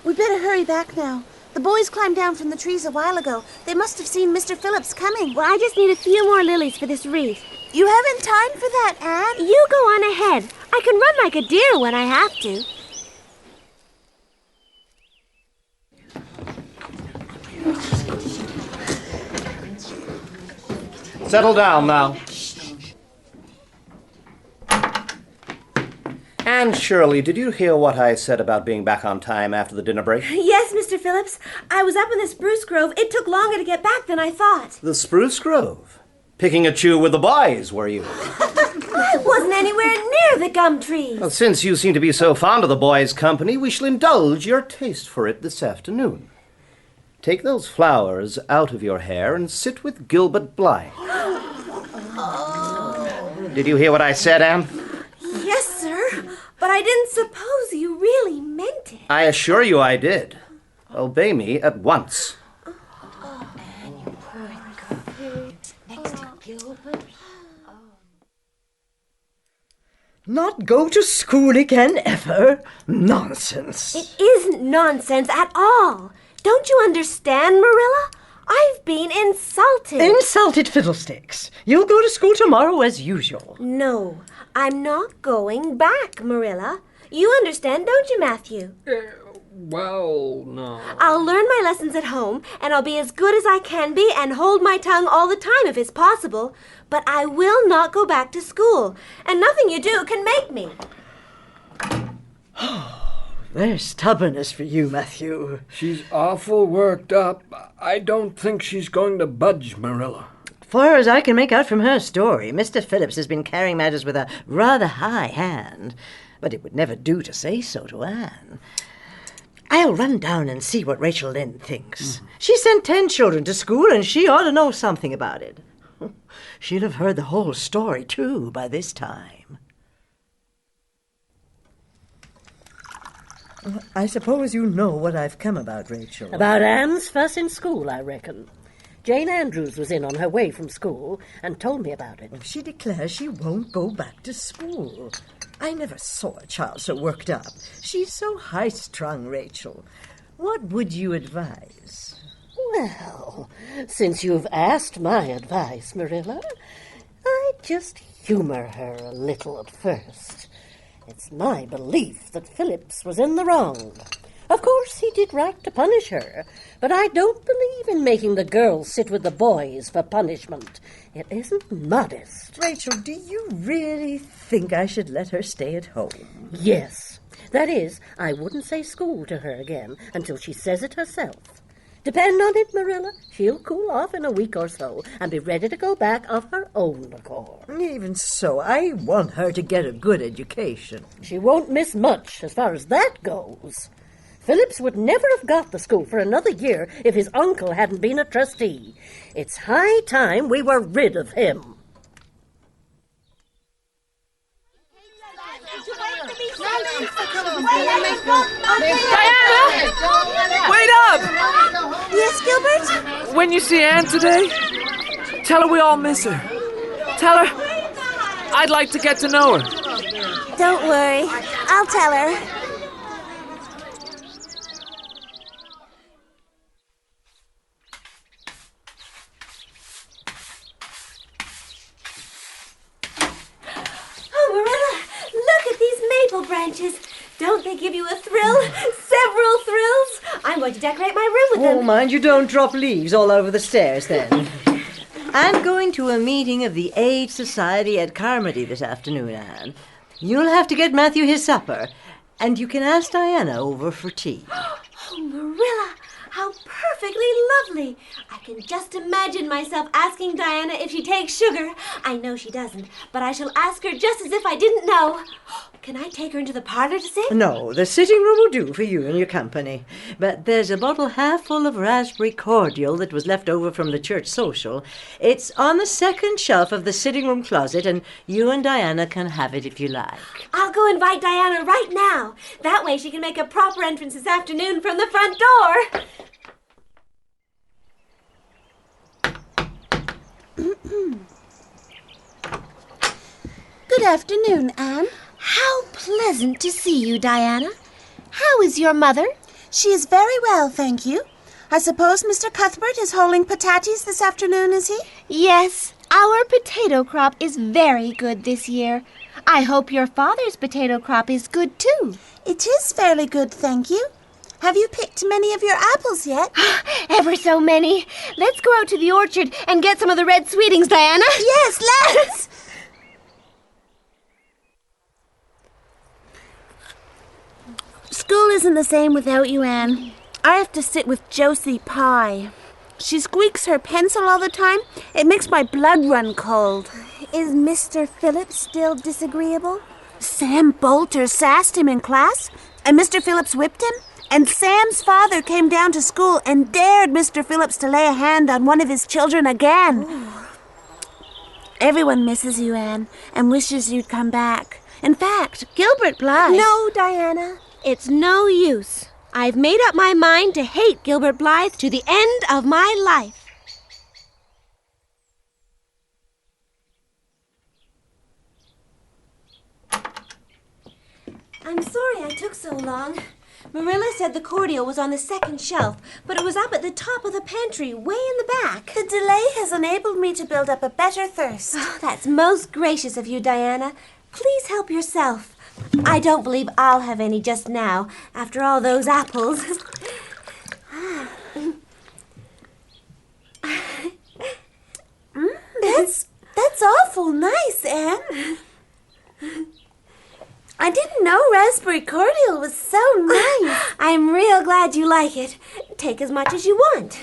we better hurry back now. The boys climbed down from the trees a while ago. They must have seen Mr. Phillips coming. Well, I just need a few more lilies for this wreath. You haven't time for that, Anne. You go on ahead. I can run like a deer when I have to. Settle down now. Anne Shirley, did you hear what I said about being back on time after the dinner break? Yes, Mr. Phillips. I was up in the spruce grove. It took longer to get back than I thought. The spruce grove? Picking a chew with the boys, were you? I wasn't anywhere near the gum trees. Well, since you seem to be so fond of the boys' company, we shall indulge your taste for it this afternoon. Take those flowers out of your hair and sit with Gilbert Blythe. Did you hear what I said, Anne? Yes, sir, but I didn't suppose you really meant it. I assure you I did. Obey me at once. Not go to school again, ever? Nonsense. It isn't nonsense at all. Don't you understand, Marilla? I've been insulted. Insulted fiddlesticks. You'll go to school tomorrow as usual. No, I'm not going back, Marilla. You understand, don't you, Matthew? Well, no. I'll learn my lessons at home, and I'll be as good as I can be and hold my tongue all the time if it's possible. But I will not go back to school, and nothing you do can make me. There's stubbornness for you, Matthew. She's awful worked up. I don't think she's going to budge, Marilla. Far as I can make out from her story, Mr. Phillips has been carrying matters with a rather high hand. But it would never do to say so to Anne. I'll run down and see what Rachel Lynde thinks. She sent 10 children to school, and she ought to know something about it. She'll have heard the whole story, too, by this time. I suppose you know what I've come about, Rachel. About Anne's fuss in school, I reckon. Jane Andrews was in on her way from school and told me about it. She declares she won't go back to school. I never saw a child so worked up. She's so high-strung, Rachel. What would you advise? Well, since you've asked my advice, Marilla, I'd just humor her a little at first. It's my belief that Phillips was in the wrong. Of course, he did right to punish her, but I don't believe in making the girls sit with the boys for punishment. It isn't modest. Rachel, do you really think I should let her stay at home? Yes. That is, I wouldn't say school to her again until she says it herself. Depend on it, Marilla, she'll cool off in a week or so and be ready to go back of her own accord. Even so, I want her to get a good education. She won't miss much as far as that goes. Phillips would never have got the school for another year if his uncle hadn't been a trustee. It's high time we were rid of him. Diana! Wait up! Yes, Gilbert? When you see Anne today, tell her we all miss her. Tell her I'd like to get to know her. Don't worry. I'll tell her. Oh, Marilla, look at these maple branches. Don't they give you a thrill? Several thrills. I'm going to decorate my room with Oh, them. mind you don't drop leaves all over the stairs, then. I'm going to a meeting of the Aid Society at Carmody this afternoon, Anne. You'll have to get Matthew his supper, and you can ask Diana over for tea. Oh, Marilla, how perfectly lovely. I can just imagine myself asking Diana if she takes sugar. I know she doesn't, but I shall ask her just as if I didn't know. Can I take her into the parlor to sing? No, the sitting room will do for you and your company. But there's a bottle half full of raspberry cordial that was left over from the church social. It's on the second shelf of the sitting room closet, and you and Diana can have it if you like. I'll go invite Diana right now. That way she can make a proper entrance this afternoon from the front door. Good afternoon, Anne. How pleasant to see you, Diana. How is your mother? She is very well, thank you. I suppose Mr. Cuthbert is holding pataties this afternoon, is he? Yes, our potato crop is very good this year. I hope your father's potato crop is good, too. It is fairly good, thank you. Have you picked many of your apples yet? Ever so many. Let's go out to the orchard and get some of the red sweetings, Diana. Yes, let's! School isn't the same without you, Anne. I have to sit with Josie Pye. She squeaks her pencil all the time. It makes my blood run cold. Is Mr. Phillips still disagreeable? Sam Bolter sassed him in class, and Mr. Phillips whipped him. And Sam's father came down to school and dared Mr. Phillips to lay a hand on one of his children again. Everyone misses you, Anne, and wishes you'd come back. In fact, Gilbert Blythe... No, Diana. It's no use. I've made up my mind to hate Gilbert Blythe to the end of my life. I'm sorry I took so long. Marilla said the cordial was on the second shelf, but it was up at the top of the pantry, way in the back. The delay has enabled me to build up a better thirst. Oh, that's most gracious of you, Diana. Please help yourself. I don't believe I'll have any just now, after all those apples. That's awful nice, Anne. I didn't know raspberry cordial was so nice. I'm real glad you like it. Take as much as you want.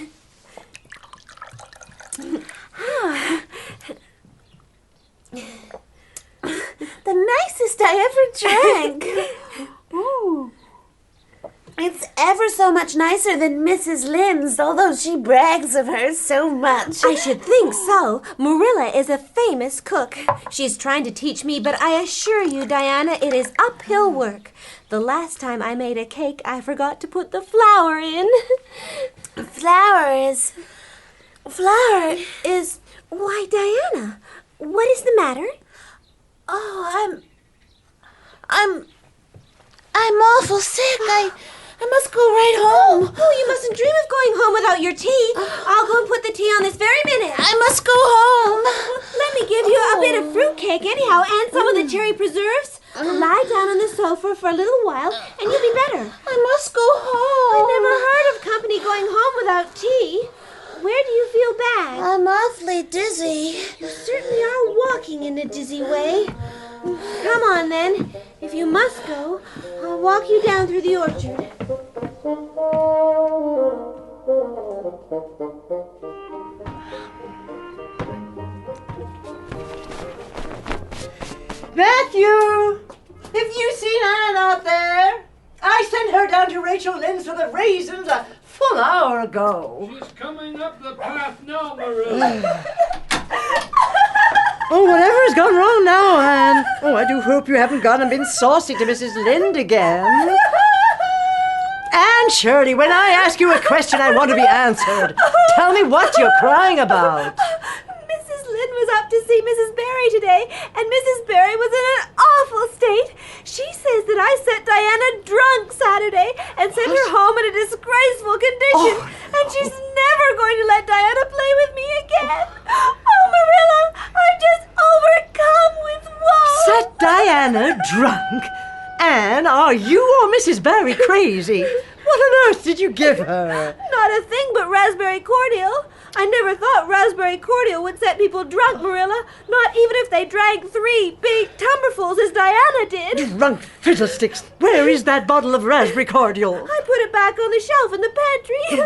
The nicest I ever drank. Ooh. It's ever so much nicer than Mrs. Lynde's, although she brags of hers so much. I should think so. Marilla is a famous cook. She's trying to teach me, but I assure you, Diana, it is uphill work. The last time I made a cake, I forgot to put the flour in. Flour is... Why, Diana, what is the matter? Oh, I'm awful sick. I must go right home. Oh, you mustn't dream of going home without your tea. I'll go and put the tea on this very minute. I must go home. Let me give you a bit of fruitcake anyhow, and some of the cherry preserves. Lie down on the sofa for a little while, and you'll be better. I must go home. I never heard of company going home without tea. Where do you feel bad? I'm awfully dizzy. You certainly are walking in a dizzy way. Come on, then. If you must go, I'll walk you down through the orchard. Matthew! Have you seen Anne out there? I sent her down to Rachel Lynde's for the raisins a full hour ago. She's coming up the path now, Marilla. Oh, whatever's gone wrong now, Anne? Oh, I do hope you haven't gone and been saucy to Mrs. Lynde again. Anne Shirley, when I ask you a question, I want to be answered. Tell me what you're crying about. Mrs. Lynde was up to see Mrs. Barry today, and Mrs. Barry was in an awful state. She says that I set Diana drunk Saturday and sent her home in a disgraceful condition, and she's never going to let Diana play with me again. Oh, Marilla, I'm just overcome with woe. Set Diana drunk? Anne, are you or Mrs. Barry crazy? What on earth did you give her? Not a thing but raspberry cordial. I never thought raspberry cordial would set people drunk, Marilla. Not even if they drank 3 big tumblerfuls as Diana did. Drunk fiddlesticks! Where is that bottle of raspberry cordial? I put it back on the shelf in the pantry.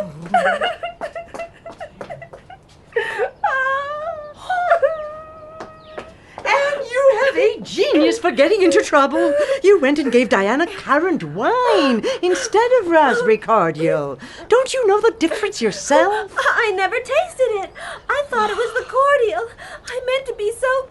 And you have a genius for getting into trouble. You went and gave Diana currant wine instead of raspberry cordial. Don't you know the difference yourself? I never tasted it. I thought it was the cordial. I meant to be so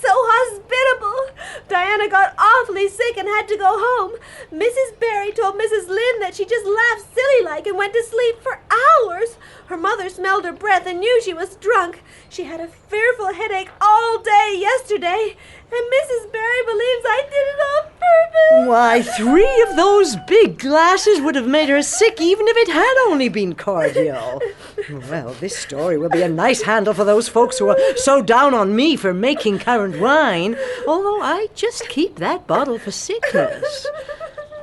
hospitable. Diana got awfully sick and had to go home. Mrs. Barry told Mrs. Lynde that she just laughed silly-like and went to sleep for hours. Her mother smelled her breath and knew she was drunk. She had a fearful headache all day yesterday, and Mrs. Barry believes I did it on purpose. Why, 3 of those big glasses would have made her sick even if it had only been cordial. Well, this story will be a nice handle for those folks who are so down on me for making currant wine, although I just keep that bottle for sickness.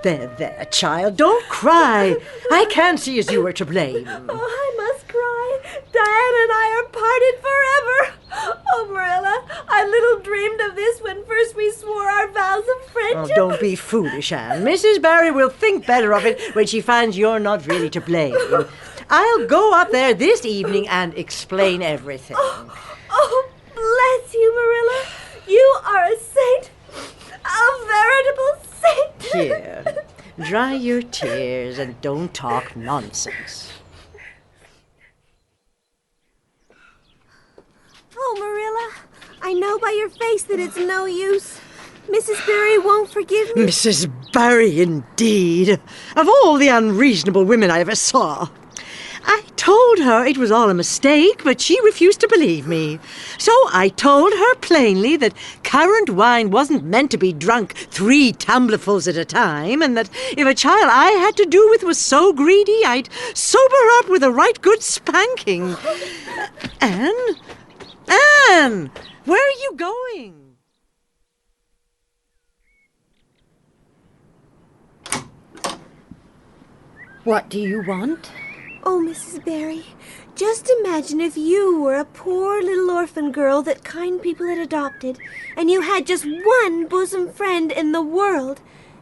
There, child, don't cry. I can't see as you were to blame. Oh, I must cry. Diana and I are parted forever. Oh, Marilla, I little dreamed of this when first we swore our vows of friendship. Oh, don't be foolish, Anne. Mrs. Barry will think better of it when she finds you're not really to blame. I'll go up there this evening and explain everything. Oh, bless you, Marilla. You are a saint. A veritable saint. Here, dry your tears and don't talk nonsense. Oh, Marilla, I know by your face that it's no use. Mrs. Barry won't forgive me. Mrs. Barry, indeed. Of all the unreasonable women I ever saw. I told her it was all a mistake, but she refused to believe me. So I told her plainly that currant wine wasn't meant to be drunk 3 tumblerfuls at a time, and that if a child I had to do with was so greedy, I'd sober her up with a right good spanking. Anne? Anne! Where are you going? What do you want? Oh, Mrs. Barry, just imagine if you were a poor little orphan girl that kind people had adopted, and you had just one bosom friend in the world.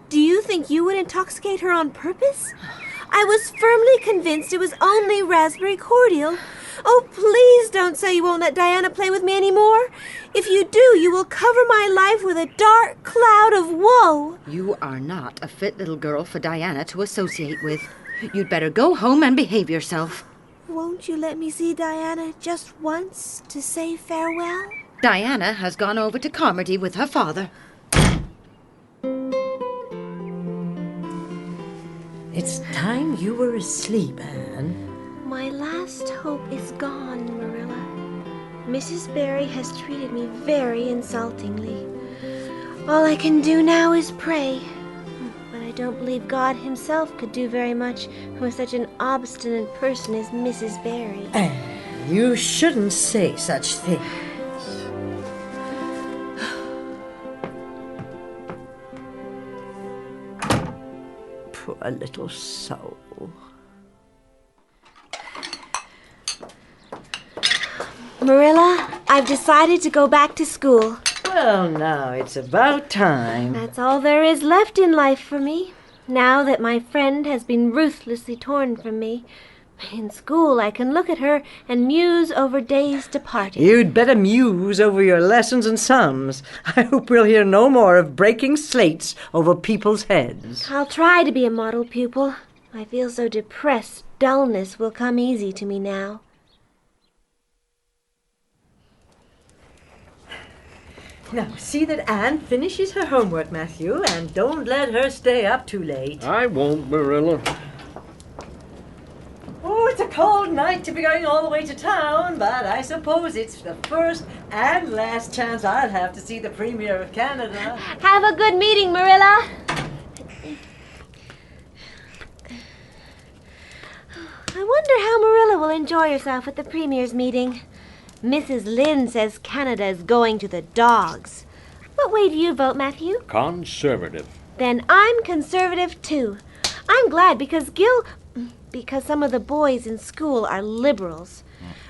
Do you think you would intoxicate her on purpose? I was firmly convinced it was only raspberry cordial. Oh, please don't say you won't let Diana play with me anymore. If you do, you will cover my life with a dark cloud of woe. You are not a fit little girl for Diana to associate with. You'd better go home and behave yourself. Won't you let me see Diana just once to say farewell? Diana has gone over to Carmody with her father. It's time you were asleep, Anne. My last hope is gone, Marilla. Mrs. Barry has treated me very insultingly. All I can do now is pray. But I don't believe God himself could do very much with such an obstinate person as Mrs. Barry. Anne, you shouldn't say such things. Poor little soul. Marilla, I've decided to go back to school. Well, now it's about time. That's all there is left in life for me, now that my friend has been ruthlessly torn from me. In school, I can look at her and muse over days departed. You'd better muse over your lessons and sums. I hope we'll hear no more of breaking slates over people's heads. I'll try to be a model pupil. I feel so depressed, dullness will come easy to me now. Now, see that Anne finishes her homework, Matthew, and don't let her stay up too late. I won't, Marilla. Oh, it's a cold night to be going all the way to town, but I suppose it's the first and last chance I'll have to see the Premier of Canada. Have a good meeting, Marilla. I wonder how Marilla will enjoy herself at the Premier's meeting. Mrs. Lynde says Canada is going to the dogs. What way do you vote, Matthew? Conservative. Then I'm conservative, too. I'm glad because some of the boys in school are liberals.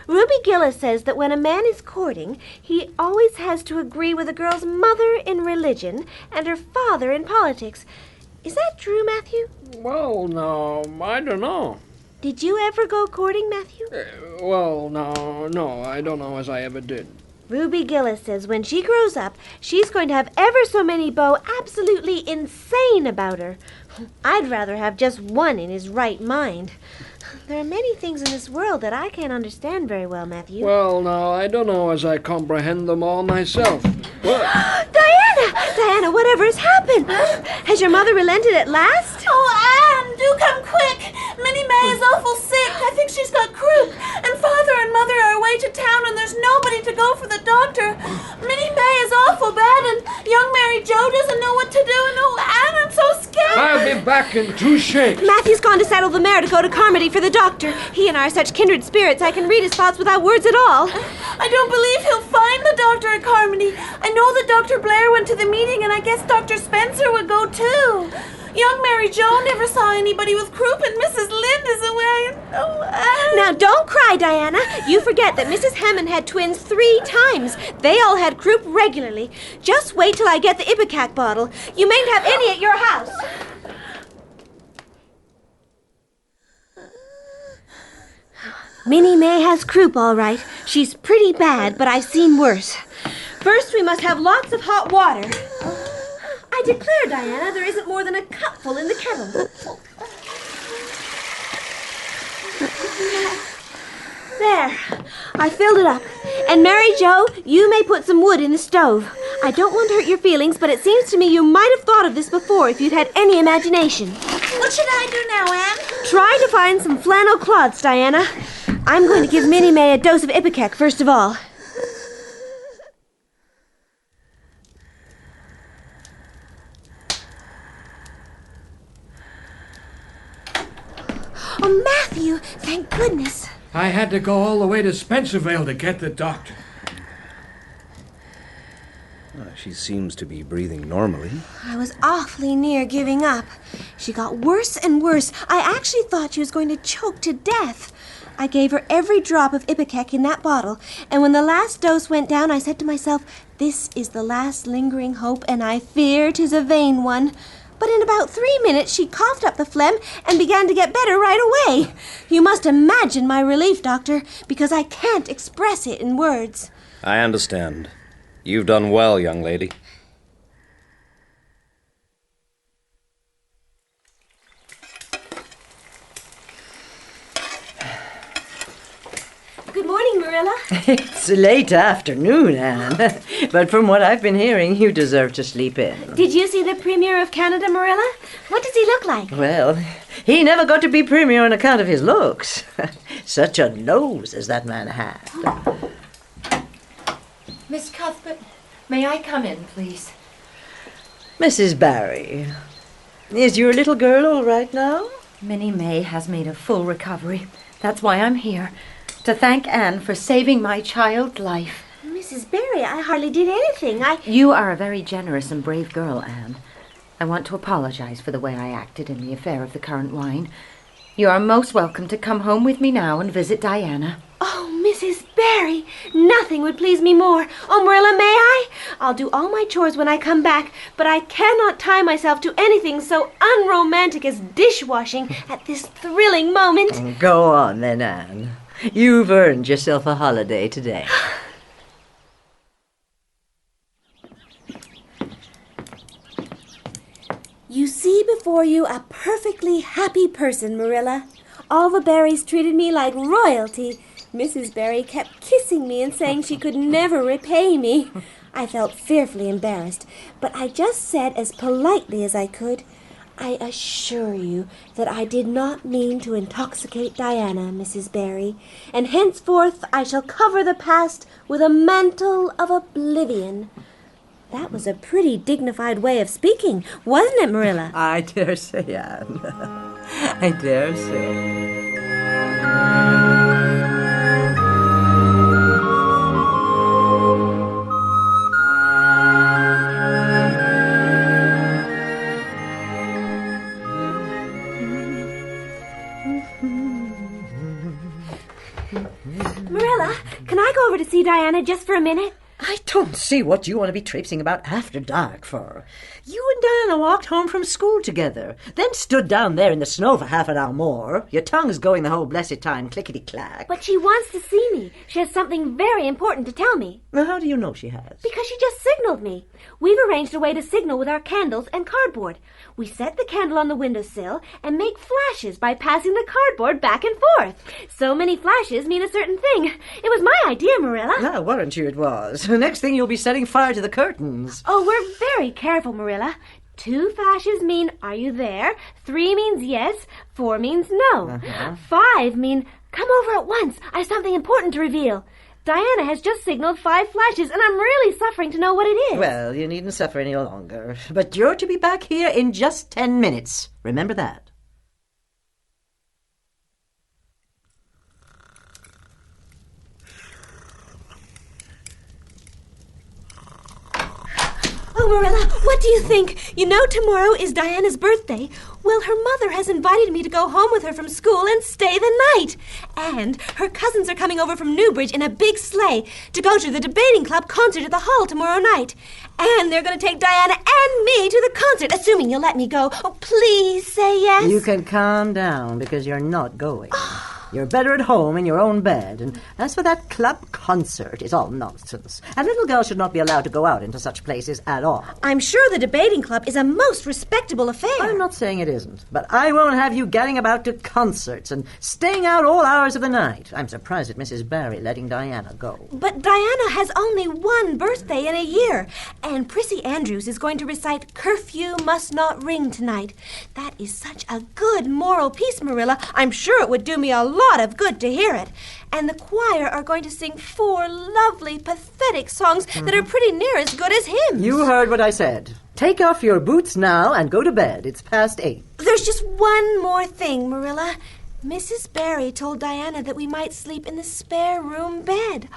Ruby Gillis says that when a man is courting, he always has to agree with a girl's mother in religion and her father in politics. Is that true, Matthew? Well, no, I don't know. Did you ever go courting, Matthew? No, I don't know as I ever did. Ruby Gillis says when she grows up, she's going to have ever so many beaux absolutely insane about her. I'd rather have just one in his right mind. There are many things in this world that I can't understand very well, Matthew. Well, now, I don't know as I comprehend them all myself. Diana, whatever has happened? Has your mother relented at last? Oh, Anne, do come quick. Minnie May is awful sick. I think she's got croup. And Father and Mother are away to town and there's nobody to go for the doctor. Minnie May is awful bad and young Mary Jo doesn't know what to do. And oh, Anne, I'm so scared. I'll be back in 2 shakes. Matthew's gone to saddle the mare to go to Carmody for the doctor. He and I are such kindred spirits, I can read his thoughts without words at all. I don't believe he'll find the doctor at Carmody. I know that Dr. Blair went to the meeting, and I guess Dr. Spencer would go too. Young Mary Jo never saw anybody with croup, and Mrs. Lynde is away. And, oh, Anne. Now, don't cry, Diana. You forget that Mrs. Hammond had twins 3 times. They all had croup regularly. Just wait till I get the Ipecac bottle. You mayn't have any at your house. Minnie May has croup, all right. She's pretty bad, but I've seen worse. First, we must have lots of hot water. I declare, Diana, there isn't more than a cupful in the kettle. There. I filled it up. And Mary Jo, you may put some wood in the stove. I don't want to hurt your feelings, but it seems to me you might have thought of this before if you'd had any imagination. What should I do now, Anne? Try to find some flannel cloths, Diana. I'm going to give Minnie May a dose of Ipecac first of all. Oh, Matthew, thank goodness. I had to go all the way to Spencervale to get the doctor. She seems to be breathing normally. I was awfully near giving up. She got worse and worse. I actually thought she was going to choke to death. I gave her every drop of Ipecac in that bottle, and when the last dose went down, I said to myself, this is the last lingering hope, and I fear 'tis a vain one. But in about 3 minutes, she coughed up the phlegm and began to get better right away. You must imagine my relief, Doctor, because I can't express it in words. I understand. You've done well, young lady. Good morning, Marilla. It's late afternoon, Anne. But from what I've been hearing, you deserve to sleep in. Did you see the Premier of Canada, Marilla? What does he look like? Well, he never got to be Premier on account of his looks. Such a nose as that man had. Miss Cuthbert, may I come in, please? Mrs. Barry, is your little girl all right now? Minnie May has made a full recovery. That's why I'm here. To thank Anne for saving my child's life. Mrs. Barry, I hardly did anything. You are a very generous and brave girl, Anne. I want to apologize for the way I acted in the affair of the currant wine. You are most welcome to come home with me now and visit Diana. Oh, Mrs. Barry, nothing would please me more. Oh, Marilla, may I? I'll do all my chores when I come back, but I cannot tie myself to anything so unromantic as dishwashing at this thrilling moment. Go on then, Anne. You've earned yourself a holiday today. You see before you a perfectly happy person, Marilla. All the Barrys treated me like royalty. Mrs. Barry kept kissing me and saying she could never repay me. I felt fearfully embarrassed, but I just said as politely as I could, I assure you that I did not mean to intoxicate Diana, Mrs. Barry, and henceforth I shall cover the past with a mantle of oblivion. That was a pretty dignified way of speaking, wasn't it, Marilla? I dare say, Anne. I dare say. Marilla, can I go over to see Diana just for a minute? I don't see what you want to be traipsing about after dark for. You and Diana walked home from school together, then stood down there in the snow for half an hour more, your tongue's going the whole blessed time clickety-clack. But she wants to see me. She has something very important to tell me. Now, how do you know she has? Because she just signaled me. We've arranged a way to signal with our candles and cardboard. We set the candle on the windowsill and make flashes by passing the cardboard back and forth. So many flashes mean a certain thing. It was my idea, Marilla. I warrant you it was. The next thing you'll be setting fire to the curtains. Oh, we're very careful, Marilla. 2 flashes mean, are you there? 3 means yes. 4 means no. 5 mean, come over at once. I have something important to reveal. Diana has just signaled 5 flashes, and I'm really suffering to know what it is. Well, you needn't suffer any longer. But you're to be back here in just 10 minutes. Remember that. Oh, Marilla, what do you think? You know tomorrow is Diana's birthday. Well, her mother has invited me to go home with her from school and stay the night. And her cousins are coming over from Newbridge in a big sleigh to go to the debating club concert at the hall tomorrow night. And they're going to take Diana and me to the concert, assuming you'll let me go. Oh, please say yes. You can calm down because you're not going. You're better at home in your own bed. And as for that club concert, it's all nonsense. A little girl should not be allowed to go out into such places at all. I'm sure the debating club is a most respectable affair. I'm not saying it isn't, but I won't have you getting about to concerts and staying out all hours of the night. I'm surprised at Mrs. Barry letting Diana go. But Diana has only one birthday in a year, and Prissy Andrews is going to recite Curfew Must Not Ring tonight. That is such a good moral piece, Marilla. I'm sure it would do me a lot of good to hear it. And the choir are going to sing 4 lovely, pathetic songs that are pretty near as good as hymns. You heard what I said. Take off your boots now and go to bed. It's past 8. There's just one more thing, Marilla. Mrs. Barry told Diana that we might sleep in the spare room bed.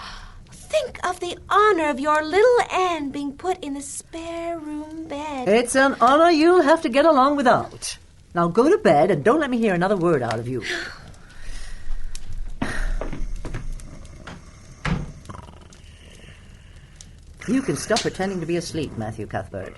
Think of the honor of your little Anne being put in the spare room bed. It's an honor you'll have to get along without. Now go to bed and don't let me hear another word out of you. You can stop pretending to be asleep, Matthew Cuthbert.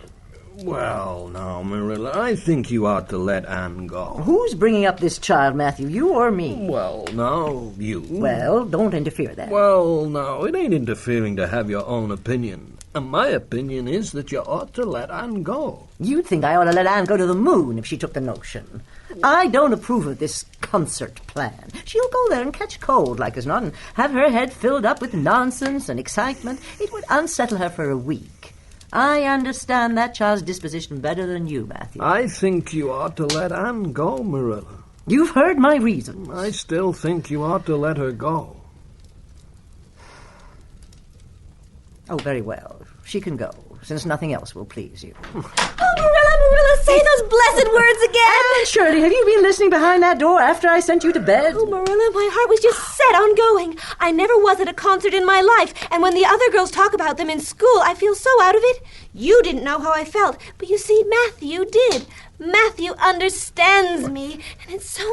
Well, now, Marilla, I think you ought to let Anne go. Who's bringing up this child, Matthew, you or me? Well, now, you. Well, don't interfere then. Well, now, it ain't interfering to have your own opinion. And my opinion is that you ought to let Anne go. You'd think I ought to let Anne go to the moon if she took the notion. I don't approve of this concert plan. She'll go there and catch cold like as not and have her head filled up with nonsense and excitement. It would unsettle her for a week. I understand that child's disposition better than you, Matthew. I think you ought to let Anne go, Marilla. You've heard my reasons. I still think you ought to let her go. Oh, very well. She can go, since nothing else will please you. Marilla, say those blessed words again. Anne Shirley, have you been listening behind that door after I sent you to bed? Oh, Marilla, my heart was just set on going. I never was at a concert in my life, and when the other girls talk about them in school, I feel so out of it. You didn't know how I felt, but you see, Matthew did. Matthew understands me, and it's so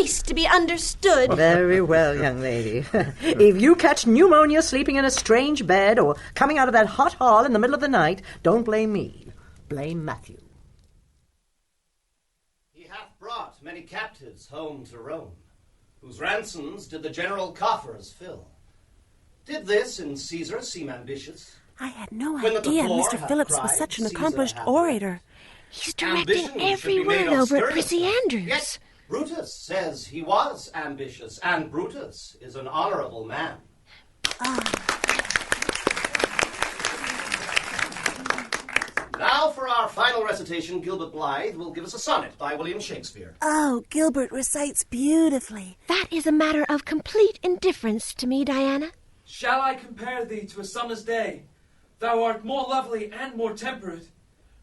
nice to be understood. Very well, young lady. If you catch pneumonia sleeping in a strange bed or coming out of that hot hall in the middle of the night, don't blame me. Blame Matthew. He hath brought many captives home to Rome, whose ransoms did the general coffers fill. Did this in Caesar seem ambitious? I had no When the idea before Mr. hath Phillips cried, was such an Caesar accomplished hath orator. He's directing Ambition every should be made word of over at sternness. Prissy Andrews. Yet Brutus says he was ambitious, and Brutus is an honorable man. Now for our final recitation, Gilbert Blythe will give us a sonnet by William Shakespeare. Oh, Gilbert recites beautifully. That is a matter of complete indifference to me, Diana. Shall I compare thee to a summer's day? Thou art more lovely and more temperate.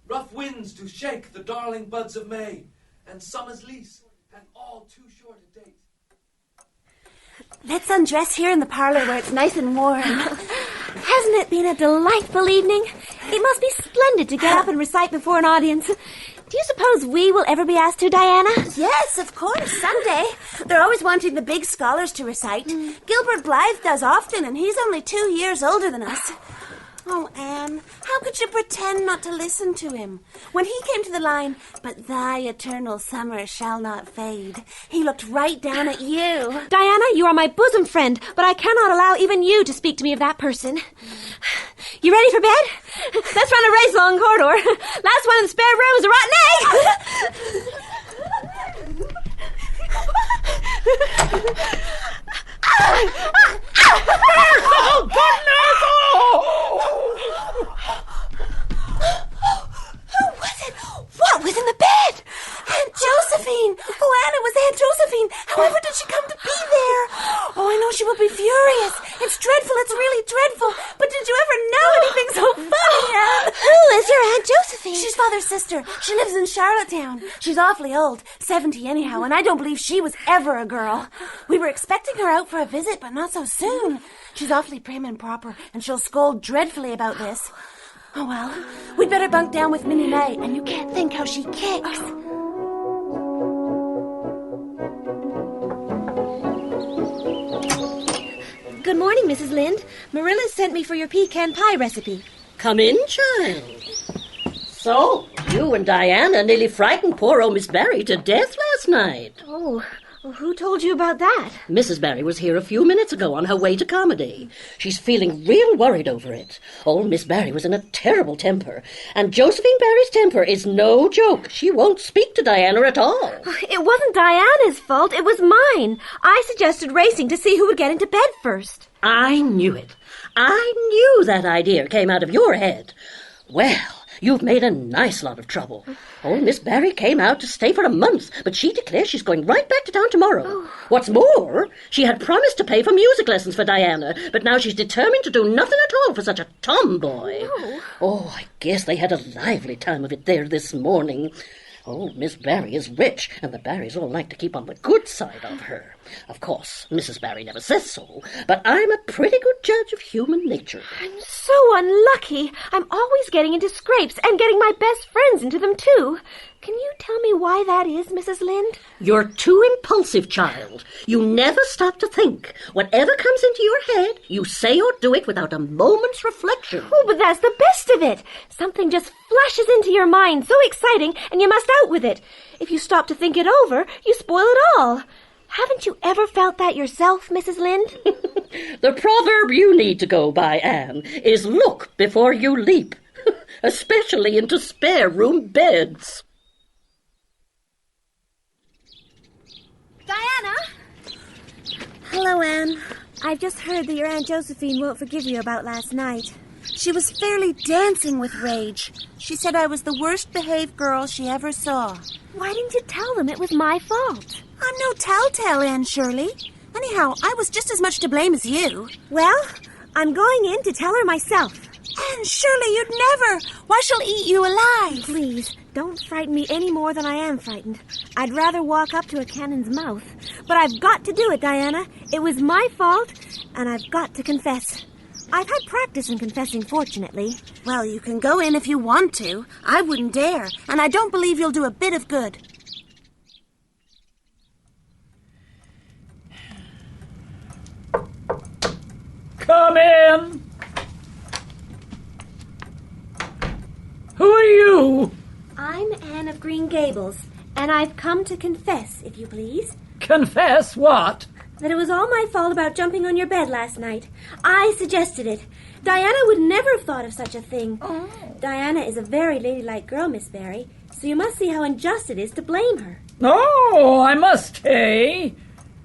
Rough winds do shake the darling buds of May, and summer's lease hath all too short a date. Let's undress here in the parlor where it's nice and warm. Hasn't it been a delightful evening? It must be splendid to get up and recite before an audience. Do you suppose we will ever be asked to, Diana? Yes, of course, someday. They're always wanting the big scholars to recite. Gilbert Blythe does often, and he's only 2 years older than us. Oh, Anne, how could you pretend not to listen to him? When he came to the line, "But thy eternal summer shall not fade," he looked right down at you. Diana, you are my bosom friend, but I cannot allow even you to speak to me of that person. You ready for bed? Let's run a race along the corridor. Last one in the spare room is a rotten egg! Oh, goodness! Who was it? What was in the bed? Aunt Josephine! Oh, Anne, it was Aunt Josephine! However did she come to be there? Oh, I know she will be furious. It's dreadful, it's really dreadful. But did you ever know anything so funny, Anne? Who is your Aunt Josephine? She's Father's sister. She lives in Charlottetown. She's awfully old, 70 anyhow, and I don't believe she was ever a girl. We were expecting her out for a visit, but not so soon. She's awfully prim and proper, and she'll scold dreadfully about this. Oh, well, we'd better bunk down with Minnie May, and you can't think how she kicks. Good morning, Mrs. Lynde. Marilla sent me for your pecan pie recipe. Come in, child. So, you and Diana nearly frightened poor old Miss Barry to death last night. Oh, who told you about that? Mrs. Barry was here a few minutes ago on her way to Carmody. She's feeling real worried over it. Old Miss Barry was in a terrible temper, and Josephine Barry's temper is no joke. She won't speak to Diana at all. It wasn't Diana's fault. It was mine. I suggested racing to see who would get into bed first. I knew it. I knew that idea came out of your head. Well, You've made a nice lot of trouble. Oh, Miss Barry came out to stay for a month, but she declares she's going right back to town tomorrow. What's more, she had promised to pay for music lessons for Diana, but now she's determined to do nothing at all for such a tomboy. Oh, I guess they had a lively time of it there this morning. Oh, Miss Barry is rich, and the Barrys all like to keep on the good side of her. Of course, Mrs. Barry never says so, but I'm a pretty good judge of human nature. I'm so unlucky. I'm always getting into scrapes and getting my best friends into them, too. Can you tell me why that is, Mrs. Lynde? You're too impulsive, child. You never stop to think. Whatever comes into your head, you say or do it without a moment's reflection. Oh, but that's the best of it. Something just flashes into your mind, so exciting, and you must out with it. If you stop to think it over, you spoil it all. Haven't you ever felt that yourself, Mrs. Lynde? The proverb you need to go by, Anne, is look before you leap, especially into spare-room beds. Diana! Hello, Anne. I've just heard that your Aunt Josephine won't forgive you about last night. She was fairly dancing with rage. She said I was the worst-behaved girl she ever saw. Why didn't you tell them it was my fault? I'm no telltale, Anne Shirley. Anyhow, I was just as much to blame as you. Well, I'm going in to tell her myself. Anne Shirley, you'd never. Why, she'll eat you alive. Please, don't frighten me any more than I am frightened. I'd rather walk up to a cannon's mouth. But I've got to do it, Diana. It was my fault, and I've got to confess. I've had practice in confessing, fortunately. Well, you can go in if you want to. I wouldn't dare, and I don't believe you'll do a bit of good. Come in. Who are you? I'm Anne of Green Gables, and I've come to confess, if you please. Confess what? That it was all my fault about jumping on your bed last night. I suggested it. Diana would never have thought of such a thing. Oh. Diana is a very ladylike girl, Miss Barry, so you must see how unjust it is to blame her. Oh, I must say.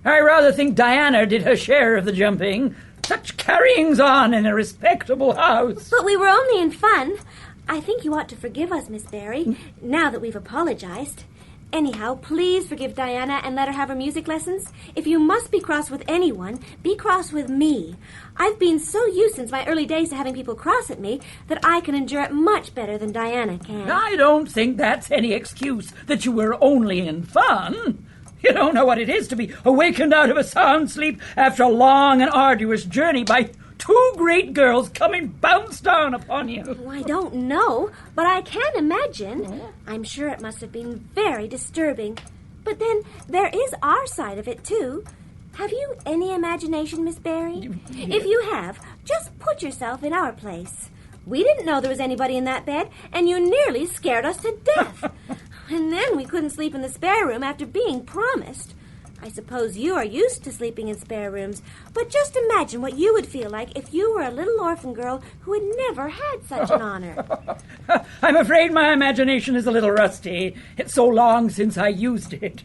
I rather think Diana did her share of the jumping. Such carryings on in a respectable house. But we were only in fun. I think you ought to forgive us, Miss Barry, now that we've apologized. Anyhow, please forgive Diana and let her have her music lessons. If you must be cross with anyone, be cross with me. I've been so used since my early days to having people cross at me that I can endure it much better than Diana can. I don't think that's any excuse that you were only in fun. You don't know what it is to be awakened out of a sound sleep after a long and arduous journey by two great girls coming bounce down upon you. Oh, I don't know, but I can imagine. I'm sure it must have been very disturbing. But then there is our side of it, too. Have you any imagination, Miss Barry? If you have, just put yourself in our place. We didn't know there was anybody in that bed, and you nearly scared us to death. And then we couldn't sleep in the spare room after being promised. I suppose you are used to sleeping in spare rooms, but just imagine what you would feel like if you were a little orphan girl who had never had such an honor. I'm afraid my imagination is a little rusty. It's so long since I used it.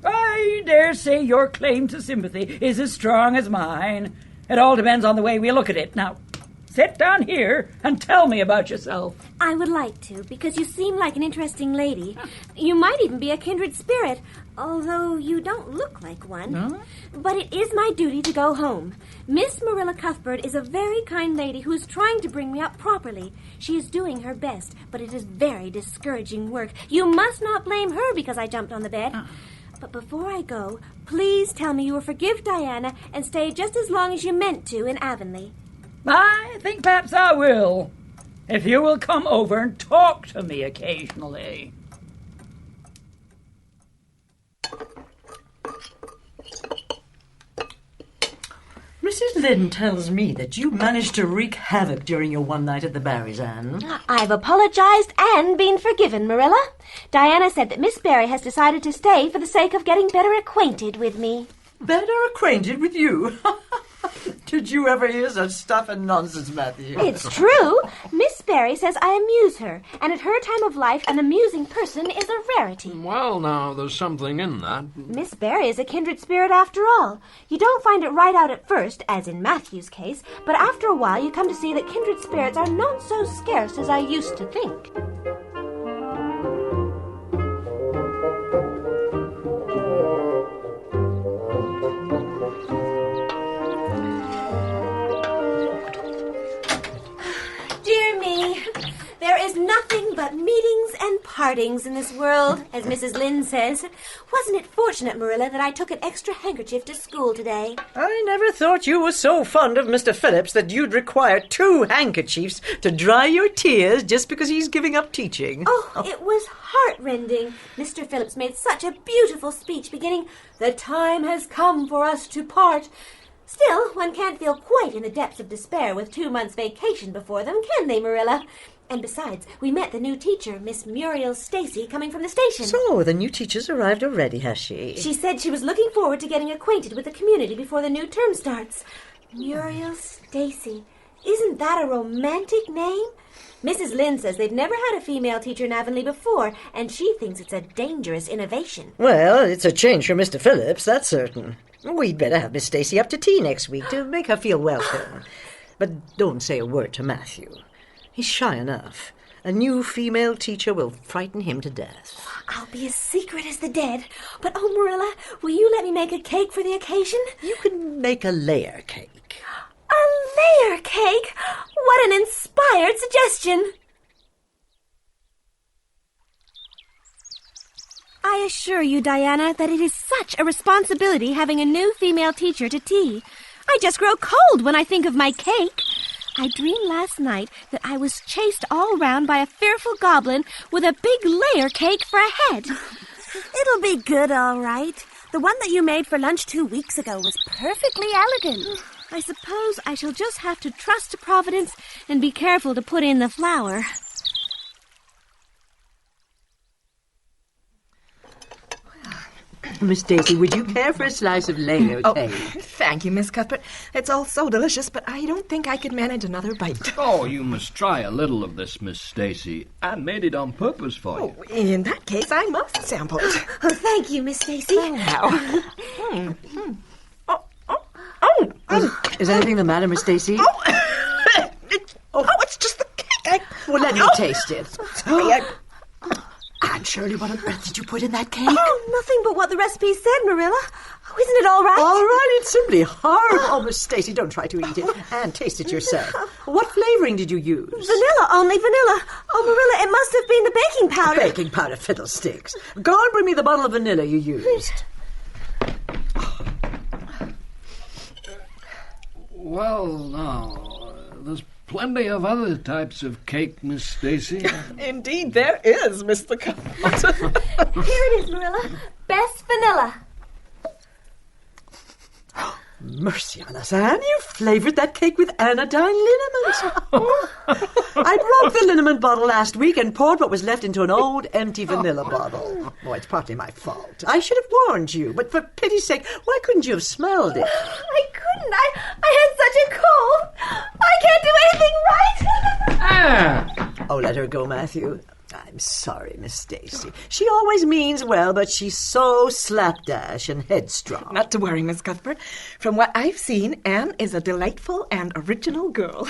I dare say your claim to sympathy is as strong as mine. It all depends on the way we look at it. Now, sit down here and tell me about yourself. I would like to, because you seem like an interesting lady. You might even be a kindred spirit, although you don't look like one. No? But it is my duty to go home. Miss Marilla Cuthbert is a very kind lady who is trying to bring me up properly. She is doing her best, but it is very discouraging work. You must not blame her because I jumped on the bed. But before I go, please tell me you will forgive Diana and stay just as long as you meant to in Avonlea. I think perhaps I will, if you will come over and talk to me occasionally. Mrs. Lynde tells me that you managed to wreak havoc during your one night at the Barrys, Anne. I've apologized and been forgiven, Marilla. Diana said that Miss Barry has decided to stay for the sake of getting better acquainted with me. Better acquainted with you? Did you ever hear such stuff and nonsense, Matthew? It's true. Miss Barry says I amuse her, and at her time of life, an amusing person is a rarity. Well, now, there's something in that. Miss Barry is a kindred spirit after all. You don't find it right out at first, as in Matthew's case, but after a while you come to see that kindred spirits are not so scarce as I used to think. Dear me, there is nothing but meetings and partings in this world, as Mrs. Lynde says. Wasn't it fortunate, Marilla, that I took an extra handkerchief to school today? I never thought you were so fond of Mr. Phillips that you'd require 2 handkerchiefs to dry your tears just because he's giving up teaching. Oh, it was heartrending. Mr. Phillips made such a beautiful speech beginning, "The time has come for us to part." Still, one can't feel quite in the depths of despair with 2 months' vacation before them, can they, Marilla? And besides, we met the new teacher, Miss Muriel Stacy, coming from the station. So, the new teacher's arrived already, has she? She said she was looking forward to getting acquainted with the community before the new term starts. Muriel Stacy. Isn't that a romantic name? Mrs. Lynde says they've never had a female teacher in Avonlea before, and she thinks it's a dangerous innovation. Well, it's a change for Mr. Phillips, that's certain. We'd better have Miss Stacy up to tea next week to make her feel welcome. But don't say a word to Matthew. He's shy enough. A new female teacher will frighten him to death. I'll be as secret as the dead. But, oh, Marilla, will you let me make a cake for the occasion? You can make a layer cake. A layer cake? What an inspired suggestion! I assure you, Diana, that it is such a responsibility having a new female teacher to tea. I just grow cold when I think of my cake. I dreamed last night that I was chased all round by a fearful goblin with a big layer cake for a head. It'll be good, all right. The one that you made for lunch 2 weeks ago was perfectly elegant. I suppose I shall just have to trust to Providence and be careful to put in the flour. Miss Stacy, would you care for a slice of layer cake? Thank you, Miss Cuthbert. It's all so delicious, but I don't think I could manage another bite. Oh, you must try a little of this, Miss Stacy. I made it on purpose for you. In that case, I must sample it. Oh, thank you, Miss Stacy. Is anything the matter, Miss Stacy? It's just the cake. Well, let me taste it. Sorry, Aunt Shirley, what on earth did you put in that cake? Oh, nothing but what the recipe said, Marilla. Oh, isn't it all right? All right, it's simply horrible. Oh, Miss Stacy, don't try to eat it. And taste it yourself. What flavoring did you use? Vanilla, only vanilla. Oh, Marilla, it must have been the baking powder. Baking powder, fiddlesticks. Go and bring me the bottle of vanilla you used. Well, now, there's plenty of other types of cake, Miss Stacy. Indeed, there is, Mr. Cuthbert. Here it is, Marilla. Best vanilla. Mercy on us, Anne, you flavored that cake with anodyne liniment. I broke the liniment bottle last week and poured what was left into an old empty vanilla bottle. Oh, it's partly my fault. I should have warned you, but for pity's sake, why couldn't you have smelled it? I couldn't. I had such a cold. I can't do anything right. Oh, let her go, Matthew. I'm sorry, Miss Stacy. She always means well, but she's so slapdash and headstrong. Not to worry, Miss Cuthbert. From what I've seen, Anne is a delightful and original girl.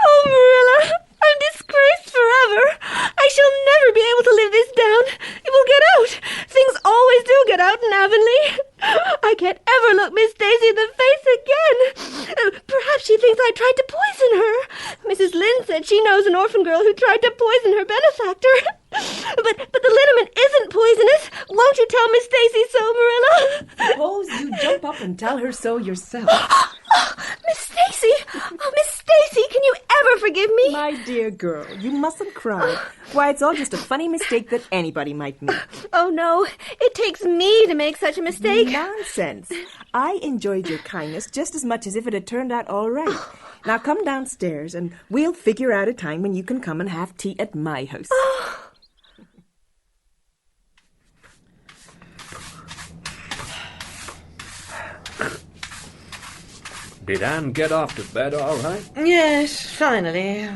Oh, Marilla, I'm disgraced forever. I shall never be able to live this down. It will get out. Things always do get out in Avonlea. I can't ever look Miss Stacy in the face again. Perhaps she thinks I tried to poison her. Mrs. Lynde said she knows an orphan girl who tried to poison her benefactor. But the liniment isn't poisonous. Won't you tell Miss Stacy so, Marilla? Suppose you jump up and tell her so yourself. Miss Stacy! Oh, Miss Stacy, can you ever forgive me? My dear girl, you mustn't cry. Why, it's all just a funny mistake that anybody might make. Oh, no. It takes me to make such a mistake. Nonsense. I enjoyed your kindness just as much as if it had turned out all right. Now come downstairs and we'll figure out a time when you can come and have tea at my house. Did Anne get off to bed all right? Yes, finally.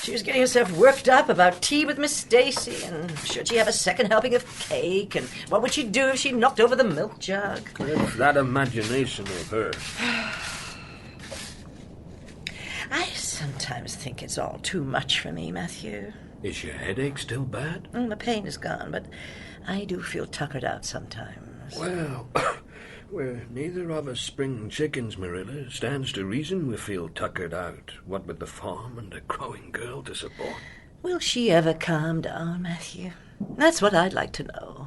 She was getting herself worked up about tea with Miss Stacy, and should she have a second helping of cake, and what would she do if she knocked over the milk jug? It's that imagination of hers. I sometimes think it's all too much for me, Matthew. Is your headache still bad? The pain is gone, but I do feel tuckered out sometimes. Well, we're neither of us spring chickens, Marilla. Stands to reason we feel tuckered out, what with the farm and a growing girl to support. Will she ever calm down, Matthew? That's what I'd like to know.